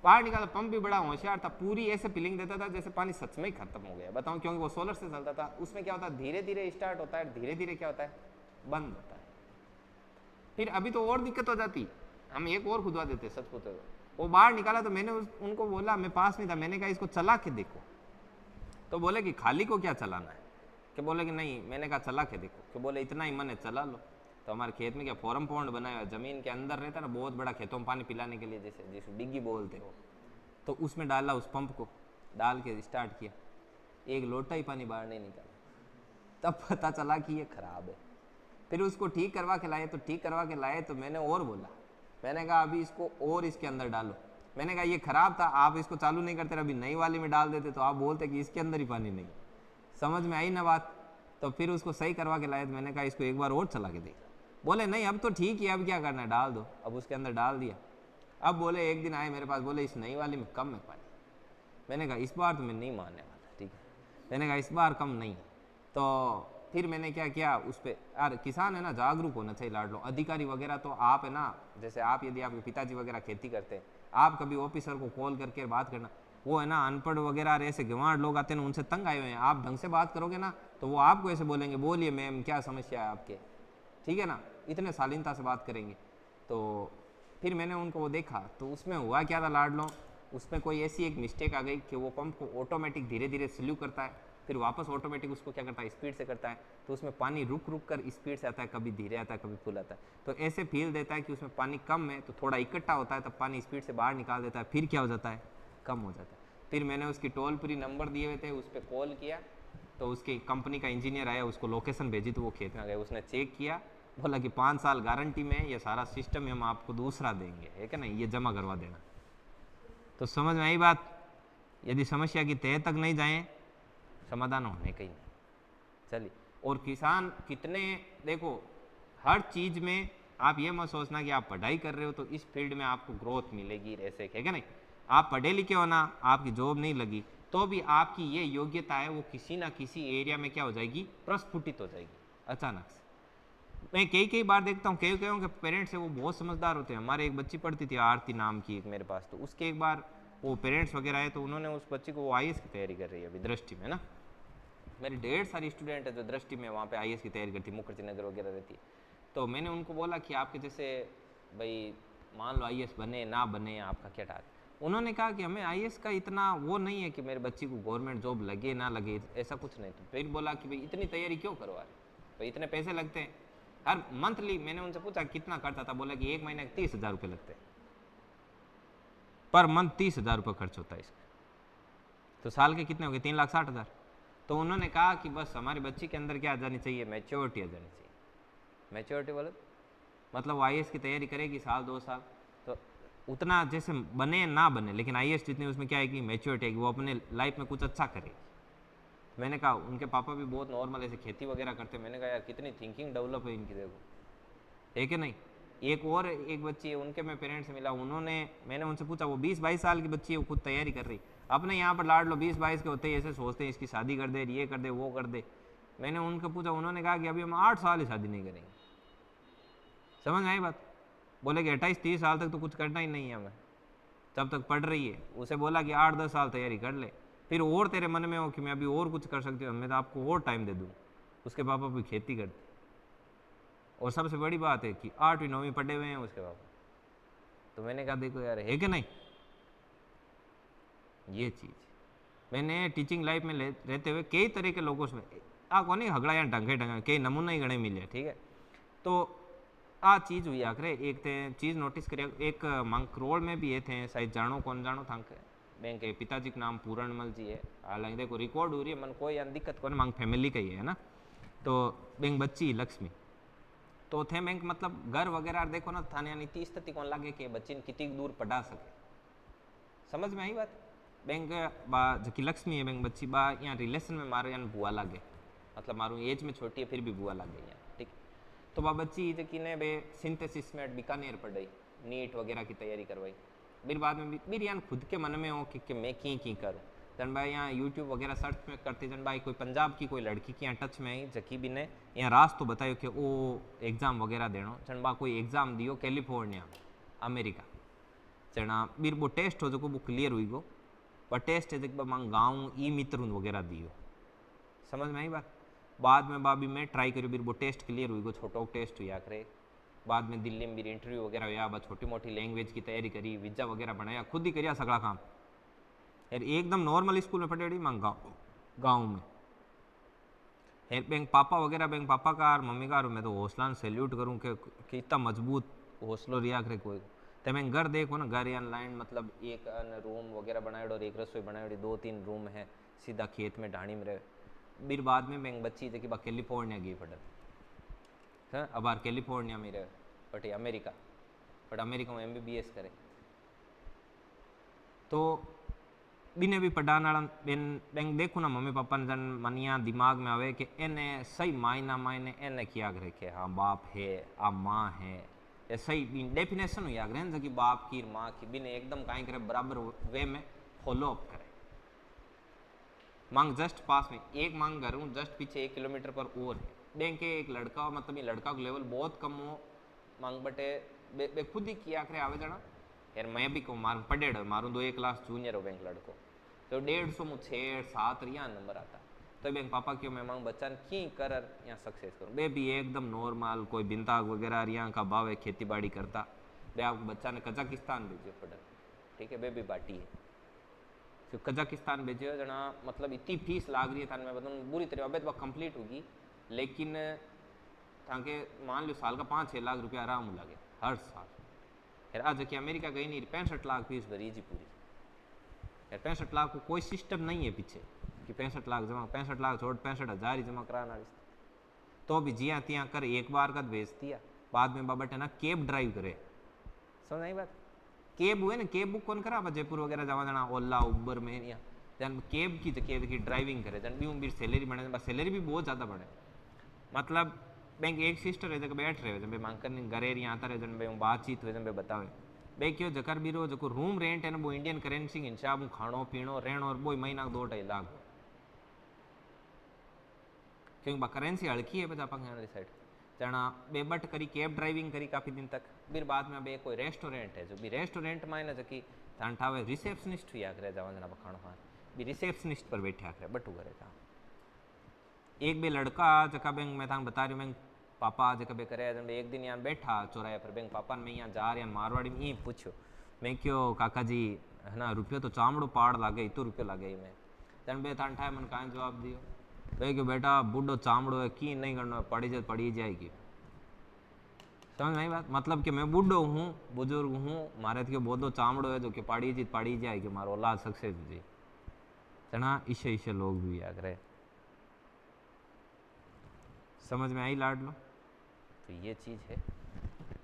बाहर निकाला, पंप भी बड़ा होशियार था, पूरी ऐसे फीलिंग देता था जैसे पानी सच में ही खत्म हो गया। बताऊं, क्योंकि वो सोलर से चलता था, उसमें क्या होता है धीरे धीरे स्टार्ट होता है, धीरे धीरे क्या होता है बंद होता है। फिर अभी तो और दिक्कत हो जाती, हम एक और खुदवा देते सच पूछो तो। वो बाहर निकाला तो मैंने उनको बोला, मैं पास में था, मैंने कहा इसको चला के देखो, तो बोले कि खाली को क्या चलाना है, कि बोले कि नहीं, मैंने कहा चला के देखो, कि बोले इतना ही मन है चला लो। तो हमारे खेत में क्या फॉरम पॉन्ड बनाया हुआ, जमीन के अंदर रहता ना बहुत बड़ा, खेतों में पानी पिलाने के लिए, जैसे जिसको डिग्गी बोलते हो, तो उसमें डाला, उस पंप को डाल के स्टार्ट किया, एक लोटा ही पानी बाहर नहीं निकाला, तब पता चला कि ये खराब है। फिर उसको ठीक करवा के लाए, तो ठीक करवा के लाए तो मैंने और बोला, मैंने कहा अभी इसको और इसके अंदर डालो, मैंने कहा ये खराब था, आप इसको चालू नहीं करते, अभी नई वाली में डाल देते तो आप बोलते कि इसके अंदर ही पानी नहीं। समझ में आई ना बात। तो फिर उसको सही करवा के लाए, तो मैंने कहा इसको एक बार और चला के देख, बोले नहीं अब तो ठीक है, अब क्या करना है डाल दो, अब उसके अंदर डाल दिया। अब बोले एक दिन आए मेरे पास, बोले इस नई वाली में कम है पानी। मैंने कहा इस बार तो मैं नहीं मानने वाला, ठीक है, मैंने कहा इस बार कम नहीं है। तो फिर मैंने क्या किया उस पर, यार किसान है ना, जागरूक होना चाहिए लाड लो, अधिकारी वगैरह तो आप है ना, जैसे आप यदि आपके पिताजी वगैरह खेती करते हैं, आप कभी ऑफिसर को कॉल करके बात करना, वो है ना अनपढ़ वगैरह ऐसे गंवार लोग आते हैं ना, उनसे तंग आए हुए हैं, आप ढंग से बात करोगे ना तो वो आपको ऐसे बोलेंगे, बोलिए मैम क्या समस्या है आपके, ठीक है ना, इतने शालीनता से बात करेंगे। तो फिर मैंने उनको वो देखा, तो उसमें हुआ क्या था लाड लो, उसमें कोई ऐसी एक मिस्टेक आ गई कि वो पंप को ऑटोमेटिक धीरे धीरे स्लो करता है, फिर वापस ऑटोमेटिक उसको क्या करता है स्पीड से करता है, तो उसमें पानी रुक रुक कर स्पीड से आता है, कभी धीरे आता है कभी फुल आता है, तो ऐसे फील देता है कि उसमें पानी कम है, तो थोड़ा इकट्ठा होता है, तब पानी स्पीड से बाहर निकाल देता है, फिर क्या हो जाता है कम हो जाता है। फिर मैंने उसकी टोल फ्री नंबर दिए हुए थे, उस पर कॉल किया, तो उसकी कंपनी का इंजीनियर आया, उसको लोकेशन भेजी, तो वो खेत में गया, उसने चेक किया, बोला कि 5 साल गारंटी में ये सारा सिस्टम हम आपको दूसरा देंगे, है कि नहीं, ये जमा करवा देना। तो समझ में आई बात। यदि समस्या की तह तक नहीं जाए समाधान होने का ही नहीं। चलिए, और किसान कितने, देखो हर चीज़ में आप ये मत सोचना कि आप पढ़ाई कर रहे हो तो इस फील्ड में आपको ग्रोथ मिलेगी, ऐसे है क्या नहीं, आप पढ़े लिखे हो ना, आपकी जॉब नहीं लगी तो भी आपकी ये योग्यता है वो किसी ना किसी एरिया में क्या हो जाएगी प्रस्फुटित हो जाएगी अचानक से। मैं कई बार देखता हूँ, कई के पेरेंट्स है वो बहुत समझदार होते हैं। हमारे एक बच्ची पढ़ती थी आरती नाम की एक मेरे पास, तो उसके एक बार वो पेरेंट्स वगैरह आए तो उन्होंने उस बच्ची को, वो IAS की तैयारी कर रही है अभी दृष्टि में ना, मेरी ढेर सारी स्टूडेंट है जो दृष्टि में वहाँ पे IAS की तैयारी करती है, मुखर्जी नगर वगैरह रहती है। तो मैंने उनको बोला कि आपके जैसे भाई मान लो IAS बने ना बने आपका क्या टारगेट, उन्होंने कहा कि हमें IAS का इतना वो नहीं है कि मेरे बच्ची को गवर्नमेंट जॉब लगे ना लगे, ऐसा कुछ नहीं। तो फिर बोला कि भाई इतनी तैयारी क्यों करवा रहे, भाई इतने पैसे लगते हैं हर मंथली। मैंने उनसे पूछा कितना खर्चा था, बोला कि एक महीने 30,000 रुपये लगते हैं पर मंथ, 30,000 रुपये खर्च होता है इसका, तो साल के कितने हो गए 3,60,000। तो उन्होंने कहा कि बस हमारी बच्ची के अंदर क्या आ जानी चाहिए, मैच्योरिटी आ जानी चाहिए। मैच्योरिटी बोले मतलब वो IAS की तैयारी करेगी साल 2 साल, तो उतना जैसे बने ना बने, लेकिन IAS जितनी उसमें क्या है कि मैच्योरिटी है कि वो अपने लाइफ में कुछ अच्छा करेगी। मैंने कहा उनके पापा भी बहुत नॉर्मल ऐसे खेती वगैरह करते, मैंने कहा यार कितनी थिंकिंग डेवलप है इनकी, देखो है कि नहीं। एक बच्ची है उनके मैं पेरेंट्स से मिला, उन्होंने, मैंने उनसे पूछा, वो 20-22 साल की बच्ची है, वो खुद तैयारी कर रही, अपने यहाँ पर लाड लो 20-22 के होते ही ऐसे सोचते हैं इसकी शादी कर दे, ये कर दे वो कर दे। मैंने उनको पूछा, उन्होंने कहा कि अभी हम 8 साल ही शादी नहीं करेंगे। समझ आई बात। बोले कि 28-30 साल तक तो कुछ करना ही नहीं है हमें, जब तक पढ़ रही है। उसे बोला कि 8-10 साल तैयारी कर ले, फिर और तेरे मन में हो कि मैं अभी और कुछ कर सकती हूँ, मैं तो आपको और टाइम दे दूँ। उसके पापा भी खेती करते, और सबसे बड़ी बात है कि 8वीं 9वीं पढ़े हुए हैं उसके पापा। तो मैंने कहा देखो यार है कि नहीं, ये चीज़ मैंने टीचिंग लाइफ में रहते हुए कई तरह के लोगों से आ को नहीं हगड़ा या ढंगे कई नमूना ही गणे मिले, ठीक है। तो आ चीज़ हुई आखिर एक थे चीज़ नोटिस करिए, एक मंकरोल में भी ये थे, शायद जानो कौन जानो था बैंक के पिताजी का नाम पूरणमल जी है, हालांकि देखो रिकॉर्ड हो रही है, मन कोई दिक्कत कौन, मंग फैमिली का ही है ना। तो बैंक बच्ची लक्ष्मी तो थे बैंक, मतलब घर वगैरह देखो ना थाने यानी 30 तक कौन लागे कि बच्ची ने कितनी दूर पढ़ा सके। समझ में आई बात। बैंक बा जकी लक्ष्मी है बैंक बच्ची बा यहाँ रिलेशन में मारे यानी बुआ लागे, मतलब मारू एज में छोटी है फिर भी बुआ लागे यहाँ, ठीक। तो बा बच्ची जकी ने बे सिंथेसिस में बीकानेर पढ़ाई, नीट वगैरह की तैयारी करवाई। फिर बाद में फिर यहाँ खुद के मन में हो कि मैं की करूँ, जन भाई यहाँ यूट्यूब वगैरह सर्च में करते, जन भाई कोई पंजाब की कोई लड़की की यहाँ टच में आई जकी भी ने यहाँ रास तो बतायो कि वो एग्ज़ाम वगैरह देनो, जन बा कोई एग्ज़ाम दियो कैलिफोर्निया अमेरिका, जना बीर वो टेस्ट हो जो वो क्लियर हुई गो पर टेस्ट है जब मांग गाँव ई मित्र वगैरह दियो समझ में आई बात। बाद में बाबी मैं ट्राई करी बीर वो टेस्ट क्लियर हुई गो छोटो टेस्ट हुआ करे। बाद में दिल्ली में भी इंटरव्यू वगैरह हुआ बस छोटी मोटी लैंग्वेज की तैयारी करी वीजा वगैरह बनाया खुद ही करिया सगला काम यार एकदम नॉर्मल स्कूल में पढ़ी मांग गाँव में यार बैंक पापा वगैरह बैंक पापा का और मम्मी का मैं तो हौसला सैल्यूट करूँ कि इतना मजबूत हौसलो रिया करे कोई तो मैं घर देखो ना घर या लाइन मतलब एक रूम वगैरह बनाए और एक रसोई बनाई 2-3 रूम है सीधा खेत में ढाणी में रहे। फिर बाद में बैंक बच्ची थी कि बा कैलिफोर्निया गई पढ़ हाँ अब बार कैलिफोर्निया में रहे बट अमेरिका बट अमेरिका में MBBS करे तो बिने भी पढ़ाने वाला बैंक देखो ना मम्मी पापा ने जन मनिया दिमाग में आवे कि एने सही मायने एने किया करे कि हाँ बाप है आ माँ है या सही डेफिनेशन हुई आग्रह कि बाप की माँ की बिने एकदम कहीं करे बराबर वे में फॉलो अप करे। मांग जस्ट पास में एक मांग घर हूँ जस्ट पीछे 1 किलोमीटर पर और है बैंक के एक लड़का मतलब ये लड़का का लेवल बहुत कम हो मांग बटे बे खुद ही किया करे आवे जाना यार मैं भी कहूँ मार पढ़े मारूँ 2 क्लास जूनियर हो बैंक लड़को तो 150 में 6-7 रिया नंबर आता तो बैंक पापा क्यों मैं मांग बच्चा की कर यहाँ सक्सेस करूँ बे भी एकदम नॉर्मल कोई बिंताग वगैरह रिया का भाव है खेती बाड़ी करता बे आपको बच्चा ने कजाकिस्तान भेजियो पढ़ा ठीक है बे भी बाटी है तो कजाकिस्तान भेजियो जना मतलब इतनी फीस लाग रही है थाने मैं बताऊँ बुरी तरह अबे तो कंप्लीट होगी लेकिन ताकि मान लो साल का 5-6 लाख रुपया आराम लगे हर साल यार आज कि अमेरिका गई नहीं 65 लाख फीस भरी जी पूरी यार 65 लाख को कोई सिस्टम नहीं है पीछे कि 65 लाख जमा 65 लाख छोड़ 65,000 ही जमा कराना तो भी जिया तिया कर एक बार का भेज दिया बाद में बाबा ना कैब ड्राइव करे समझ आई बात कैब हुए ना कैब बुक कौन करा जयपुर वगैरह जावा जाना ओला उबर में या जन कैब की ड्राइविंग करे जन भी सैलरी बने सैलरी भी बहुत ज़्यादा बढ़े मतलब बैंक एक सिस्टर है जब बैठ रहे जब मांग करने घरे आता रहे जन भाई बातचीत हुए जब बतावे भाई क्यों जकर भी रो जो रूम रेंट है ना वो इंडियन करेंसी के हिसाब में खाणो पीणो रहनो और वो महीना 2-2.5 लाख क्योंकि करेंसी हल्की है आप साइड जना बेबट करी कैब ड्राइविंग करी काफ़ी दिन तक फिर बाद में अब कोई रेस्टोरेंट है जो भी रेस्टोरेंट में ना जकी ठावे रिसेप्शनिस्ट हुई आखिर जवा जना खाणो खान भी रिसेप्शनिस्ट पर बैठे आखिर बटू करे था एक बे लड़का जका बैंक मैं थाने बता रही बैंक पापा जका बे करे एक दिन यहाँ बैठा चौराहे पर बैंक पापा ने मैं यहाँ जा रहा मारवाड़ी में यहीं पूछो मैं क्यों काका जी है ना रुपये तो चामड़ो पाड़ लागे इतो रुपये लागे मैं जन बे थान ठाए मन कहाँ जवाब दियो भाई क्यों बेटा बूढ़ो चामड़ो है की नहीं करना पड़ी जाएगी समझ नहीं बात मतलब कि मैं बूढ़ो हूँ बुजुर्ग हूँ मारे तो बोधो चामड़ो है जो कि पड़ी जाएगी मारो औलाद सक्सेस जी जना इसे लोग भी याद रहे समझ में आई लाड लो तो ये चीज है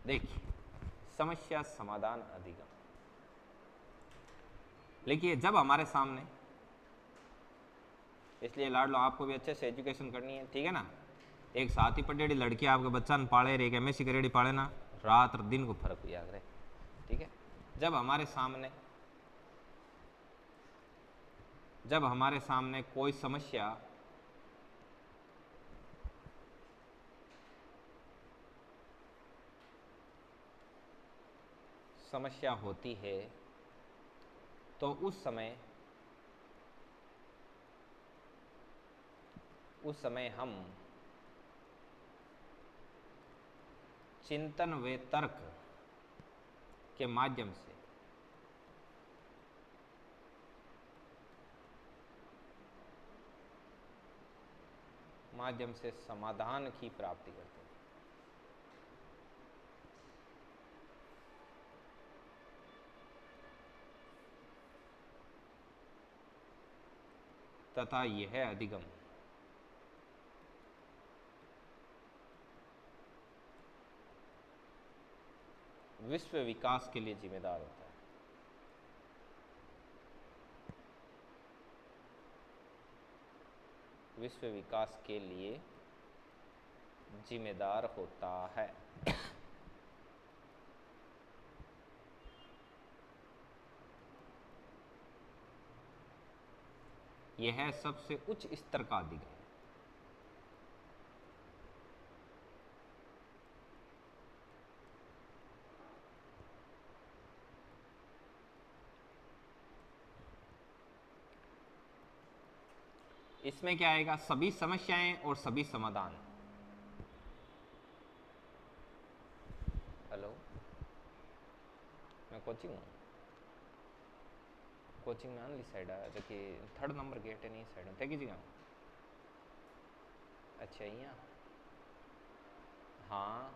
देखिए समस्या समाधान अधिगम देखिए जब हमारे सामने इसलिए लाड लो आपको भी अच्छे से एजुकेशन करनी है ठीक है ना एक साथ ही पढ़ेड़ी लड़की आपके बच्चा न पाले रे एक MSc करेड़ी पाले ना रात और दिन को फर्क हुआ करे ठीक है जब हमारे सामने कोई समस्या होती है तो उस समय हम चिंतन व तर्क के माध्यम से समाधान की प्राप्ति करते हैं। तथा यह अधिगम विश्व विकास के लिए जिम्मेदार होता है। विश्व विकास के लिए जिम्मेदार होता है। यह सबसे उच्च स्तर का अधिगम है। इसमें क्या आएगा, सभी समस्याएं और सभी समाधान। हेलो, मैं कोचिंग हूँ, कोचिंग में आनली साइड आया जो कि 3rd नंबर गेट है, नहीं साइड में थे की जगह। अच्छा यहाँ, हाँ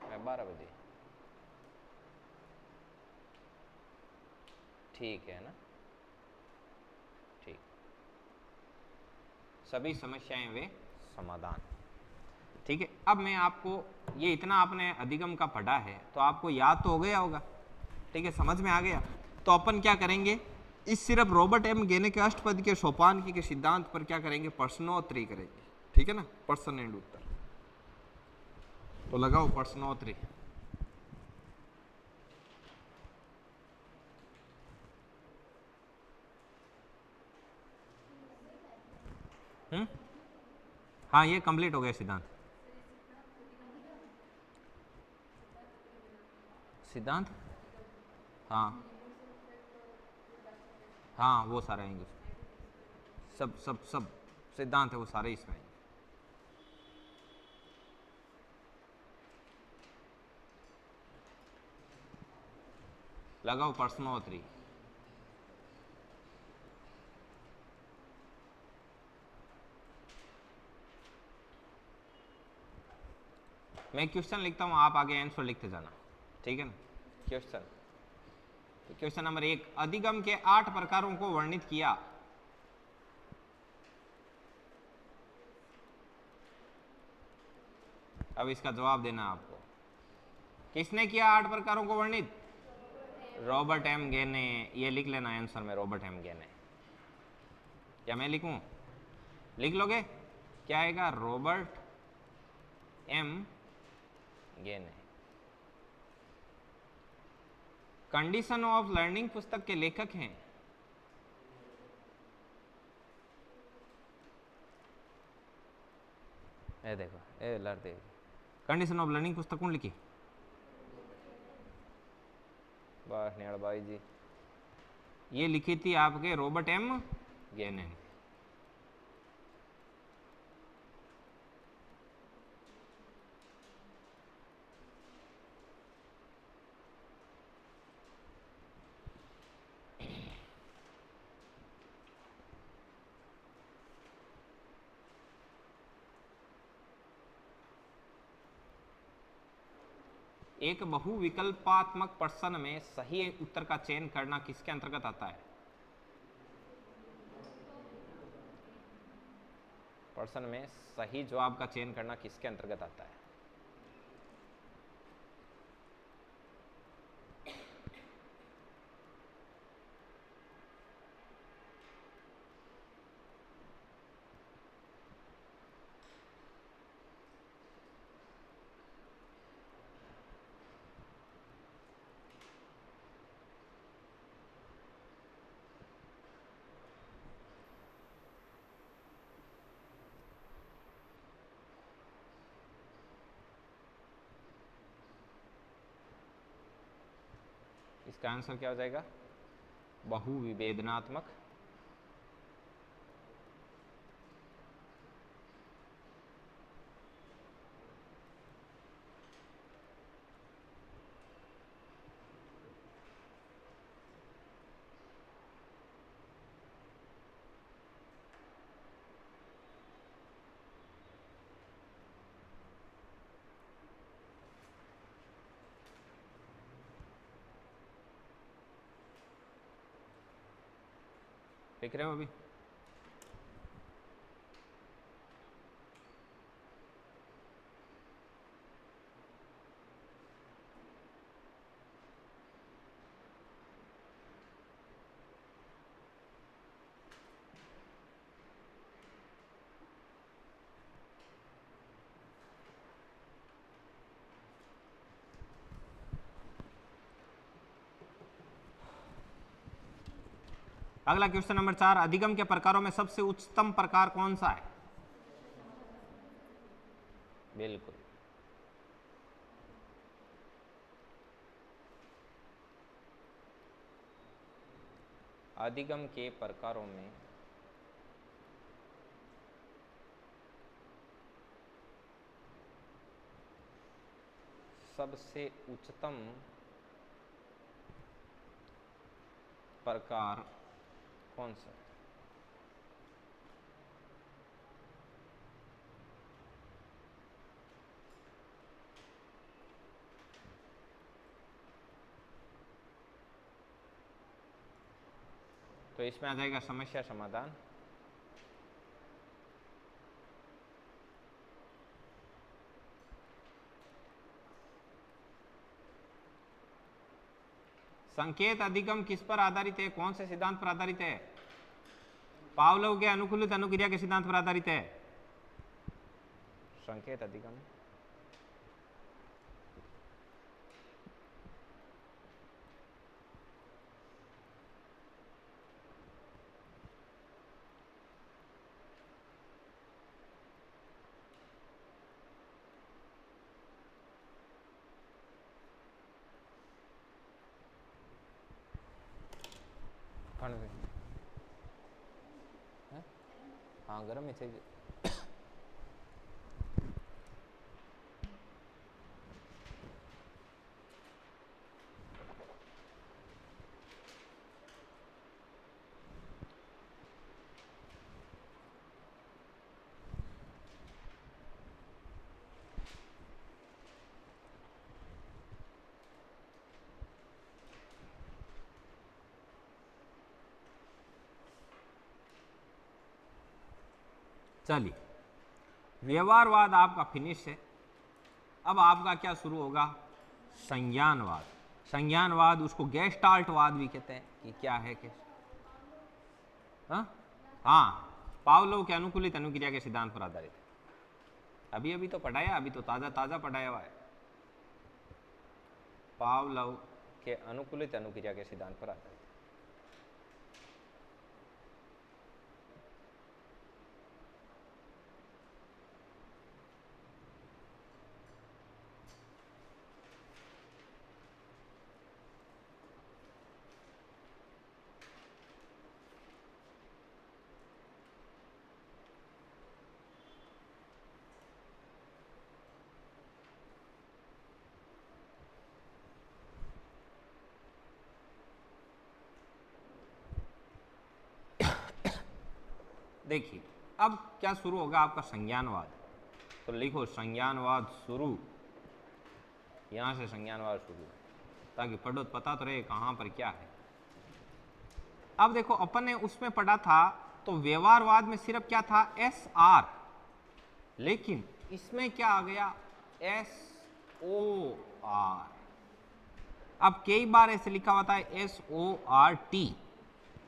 मैं 12 बजे, ठीक है ना, ठीक। सभी समस्याएं वे समाधान, ठीक है। अब मैं आपको, ये इतना आपने अधिगम का पढ़ा है तो आपको याद तो हो गया होगा, ठीक है, समझ में आ गया। तो अपन क्या करेंगे, इस सिर्फ रॉबर्ट एम गेने के अष्टपदी के सोपान के सिद्धांत पर क्या करेंगे, प्रश्नोत्तरी करेंगे, ठीक है ना, प्रश्न एंड उत्तर। तो लगाओ प्रश्नोत्तरी। हाँ ये कंप्लीट हो गया सिद्धांत, सिद्धांत, हाँ हाँ वो सारे आएंगे, सब सब सब सिद्धांत है वो सारे इसमें आएंगे। लगाओ प्रश्नोत्तरी। मैं क्वेश्चन लिखता हूँ, आप आगे आंसर लिखते जाना, ठीक है ना। क्वेश्चन, क्वेश्चन नंबर 1, अधिगम के 8 प्रकारों को वर्णित किया। अब इसका जवाब देना आपको, किसने किया 8 प्रकारों को वर्णित, रॉबर्ट एम गे ने। ये लिख लेना आंसर में, रॉबर्ट एम गे ने, क्या मैं लिखूं, लिख लोगे, क्या आएगा, रॉबर्ट एम गे ने। कंडीशन ऑफ लर्निंग पुस्तक के लेखक हैं, ए देखो, ए लर दे, कंडीशन ऑफ लर्निंग पुस्तक कौन लिखी, बस नियाल भाई जी, ये लिखी थी आपके रॉबर्ट एम गे ने। एक बहुविकल्पात्मक प्रश्न में सही उत्तर का चयन करना किसके अंतर्गत आता है, प्रश्न में सही जवाब का चयन करना किसके अंतर्गत आता है। इसका आंसर क्या हो जाएगा, बहुविवेदनात्मक लिख रहे हो अभी, अगला क्वेश्चन नंबर 4, अधिगम के प्रकारों में सबसे उच्चतम प्रकार कौन सा है, बिल्कुल, अधिगम के प्रकारों में सबसे उच्चतम प्रकार कौन सा है? तो इसमें आ जाएगा समस्या समाधान, संकेत अधिगम किस पर आधारित है, कौन से सिद्धांत पर आधारित है? पावलोव के अनुकूलित अनुक्रिया के सिद्धांत पर आधारित है संकेत अधिगम। हाँ गरम है चाहिए। चलिए, व्यवहारवाद आपका फिनिश है। अब आपका क्या शुरू होगा? संज्ञानवाद। संज्ञानवाद, उसको गेस्टाल्टवाद भी कहते हैं कि क्या है कैसे। हाँ, पावलोव के अनुकूलित अनुक्रिया के सिद्धांत पर आधारित है। अभी अभी तो पढ़ाया, अभी तो ताजा ताजा पढ़ाया हुआ है। पावलोव के अनुकूलित अनुक्रिया के सिद्धांत पर आधारित। देखिए, अब क्या शुरू होगा आपका? संज्ञानवाद। तो लिखो संज्ञानवाद शुरू, यहां से संज्ञानवाद शुरू, ताकि पढ़ो पता तो रहे कहां पर क्या है। अब देखो, अपन ने उसमें पढ़ा था तो व्यवहारवाद में सिर्फ क्या था? एस आर, लेकिन इसमें क्या आ गया? S O R. अब कई बार ऐसे लिखा होता है एस ओ आर टी,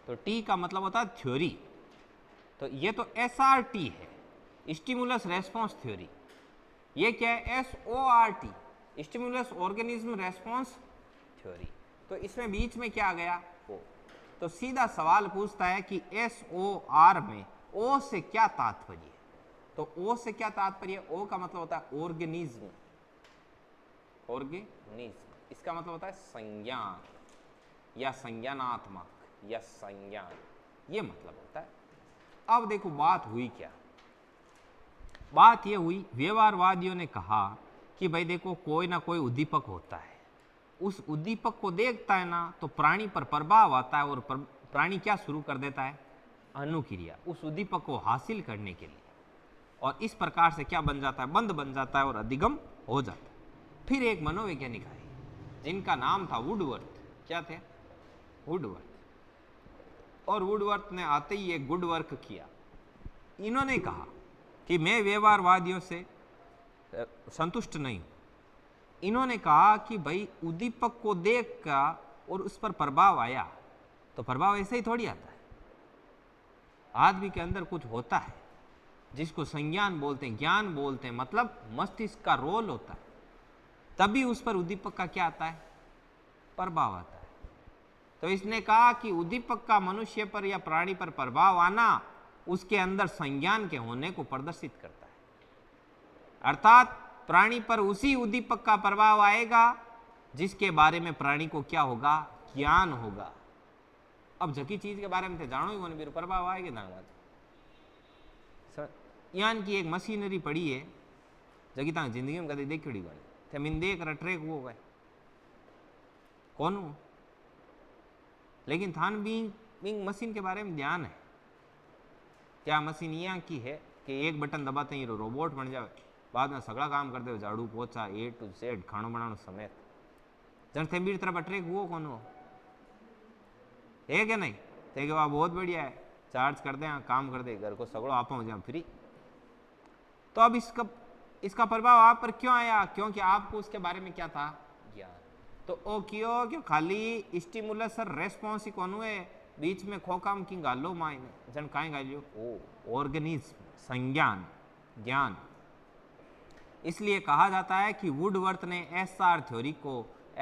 तो टी का मतलब होता है थ्योरी। तो ये तो एस आर टी है, स्टिमुलस रेस्पॉन्स थ्योरी। ये क्या है? S O R T, stimulus organism response theory. तो इसमें बीच में क्या आ गया? ओ। तो सीधा सवाल पूछता है कि एस ओ आर में ओ से क्या तात्पर्य है? तो ओ से क्या तात्पर्य? ओ का मतलब होता है ऑर्गेनिज्म। ऑर्गेनिज्म, इसका मतलब होता है संज्ञान या संज्ञानात्मक या संज्ञान, ये मतलब होता है। अब देखो बात हुई क्या? बात ये हुई, व्यवहारवादियों ने कहा कि भाई देखो, कोई ना कोई उद्दीपक होता है, उस उद्दीपक को देखता है ना तो प्राणी पर प्रभाव आता है, और प्राणी क्या शुरू कर देता है? अनुक्रिया, उस उद्दीपक को हासिल करने के लिए। और इस प्रकार से क्या बन जाता है? बंध बन जाता है और अधिगम हो जाता है। फिर एक मनोवैज्ञानिक आए जिनका नाम था वुडवर्थ। क्या थे? वुडवर्थ। और वुडवर्थ ने आते ही एक गुड वर्क किया। इन्होंने कहा कि मैं व्यवहारवादियों से संतुष्ट नहीं हूं। इन्होंने कहा कि भाई उद्दीपक को देखकर और उस पर प्रभाव आया, तो प्रभाव ऐसे ही थोड़ी आता है। आदमी के अंदर कुछ होता है जिसको संज्ञान बोलते हैं, ज्ञान बोलते हैं, मतलब मस्तिष्क का रोल होता है, तभी उस पर उद्दीपक का क्या आता है? प्रभाव आता है। तो इसने कहा कि उद्दीपक का मनुष्य पर या प्राणी पर प्रभाव आना उसके अंदर संज्ञान के होने को प्रदर्शित करता है। अर्थात प्राणी पर उसी उद्दीपक का प्रभाव आएगा जिसके बारे में प्राणी को क्या होगा? ज्ञान होगा। अब जकी चीज के बारे में थे जानो ही कोनी फिर प्रभाव आएगा ना यान की एक मशीनरी पड़ी है जगी तक जिंदगी में कभी देखी कोनी थे मिन देख रहा ट्रैक वो गए कौन हूँ लेकिन थान बिंग मशीन के बारे में ध्यान है क्या मशीन यहाँ की है कि एक बटन दबाते ही रोबोट बन जाए बाद में सगड़ा काम कर दे झाड़ू पोछा A to Z खानो बनानो समेत जन थे मेरी तरफ अट्रैक हुआ कौन हो है क्या नहीं थे कि बहुत बढ़िया है चार्ज कर दे काम कर दे घर को सगड़ो आप हो जाए फ्री तो अब इसका प्रभाव आप पर क्यों आया क्योंकि आपको उसके बारे में क्या था ज्ञान तो ओ क्यों खाली स्टिमुलस रेस्पॉन्स ही कौन हुए बीच में खोकाम की गालो मायने जन काई गालियो ओ ऑर्गेनिज्म संज्ञान ज्ञान इसलिए कहा जाता है कि वुडवर्थ ने SR थ्योरी को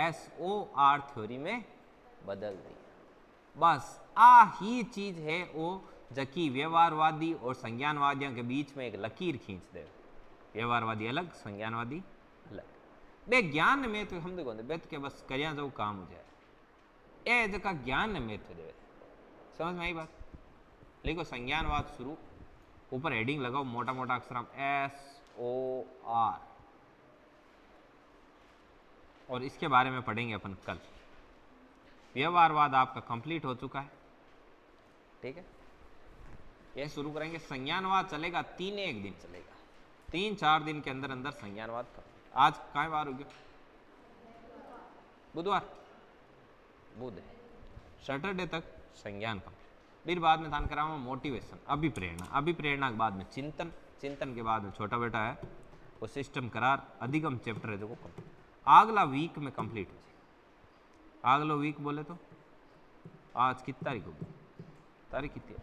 SOR थ्योरी में बदल दिया बस आ ही चीज है वो जकी व्यवहारवादी और संज्ञानवादियों के बीच में एक लकीर खींच दे व्यवहारवादी अलग संज्ञानवादी अलग बे ज्ञान में तो हम देखो बेत के बस करिया जो काम हो जाए ए जका ज्ञान में तो दे समझ में आई बात लिखो संज्ञानवाद शुरू ऊपर हेडिंग लगाओ मोटा मोटा अक्षर SOR और इसके बारे में पढ़ेंगे अपन कल व्यवहारवाद आपका कंप्लीट हो चुका है ठीक है यह शुरू करेंगे संज्ञानवाद चलेगा 3-1 दिन चलेगा 3-4 दिन के अंदर अंदर संज्ञानवाद आज काय बार हो गया बुधवार बुध है सैटरडे तक संज्ञान कंप्लीट फिर बाद में दान कराऊंगा मोटिवेशन अभिप्रेरणा के बाद में चिंतन के बाद में छोटा बेटा है वो सिस्टम करार अधिगम चैप्टर है जो अगला वीक में कंप्लीट हो जाए अगला वीक बोले तो आज कितनी तारीख होगी तारीख कितनी है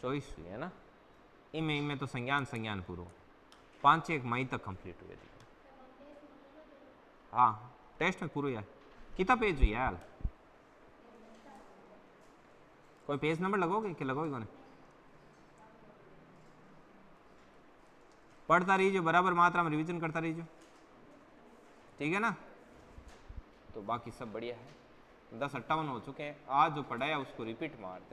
24 हुई है ना इनमें तो संज्ञान पूरा 5-1 मई तक कंप्लीट हुए थे हाँ टेस्ट में पूरा यार कितना पेज हुई यार कोई पेज नंबर लगोगे कि लगोगे कौन पढ़ता रहिए बराबर मात्रा में रिवीजन करता रहिए ठीक है ना तो बाकी सब बढ़िया है 10:58 हो चुके हैं आज जो पढ़ाया उसको रिपीट मारते हैं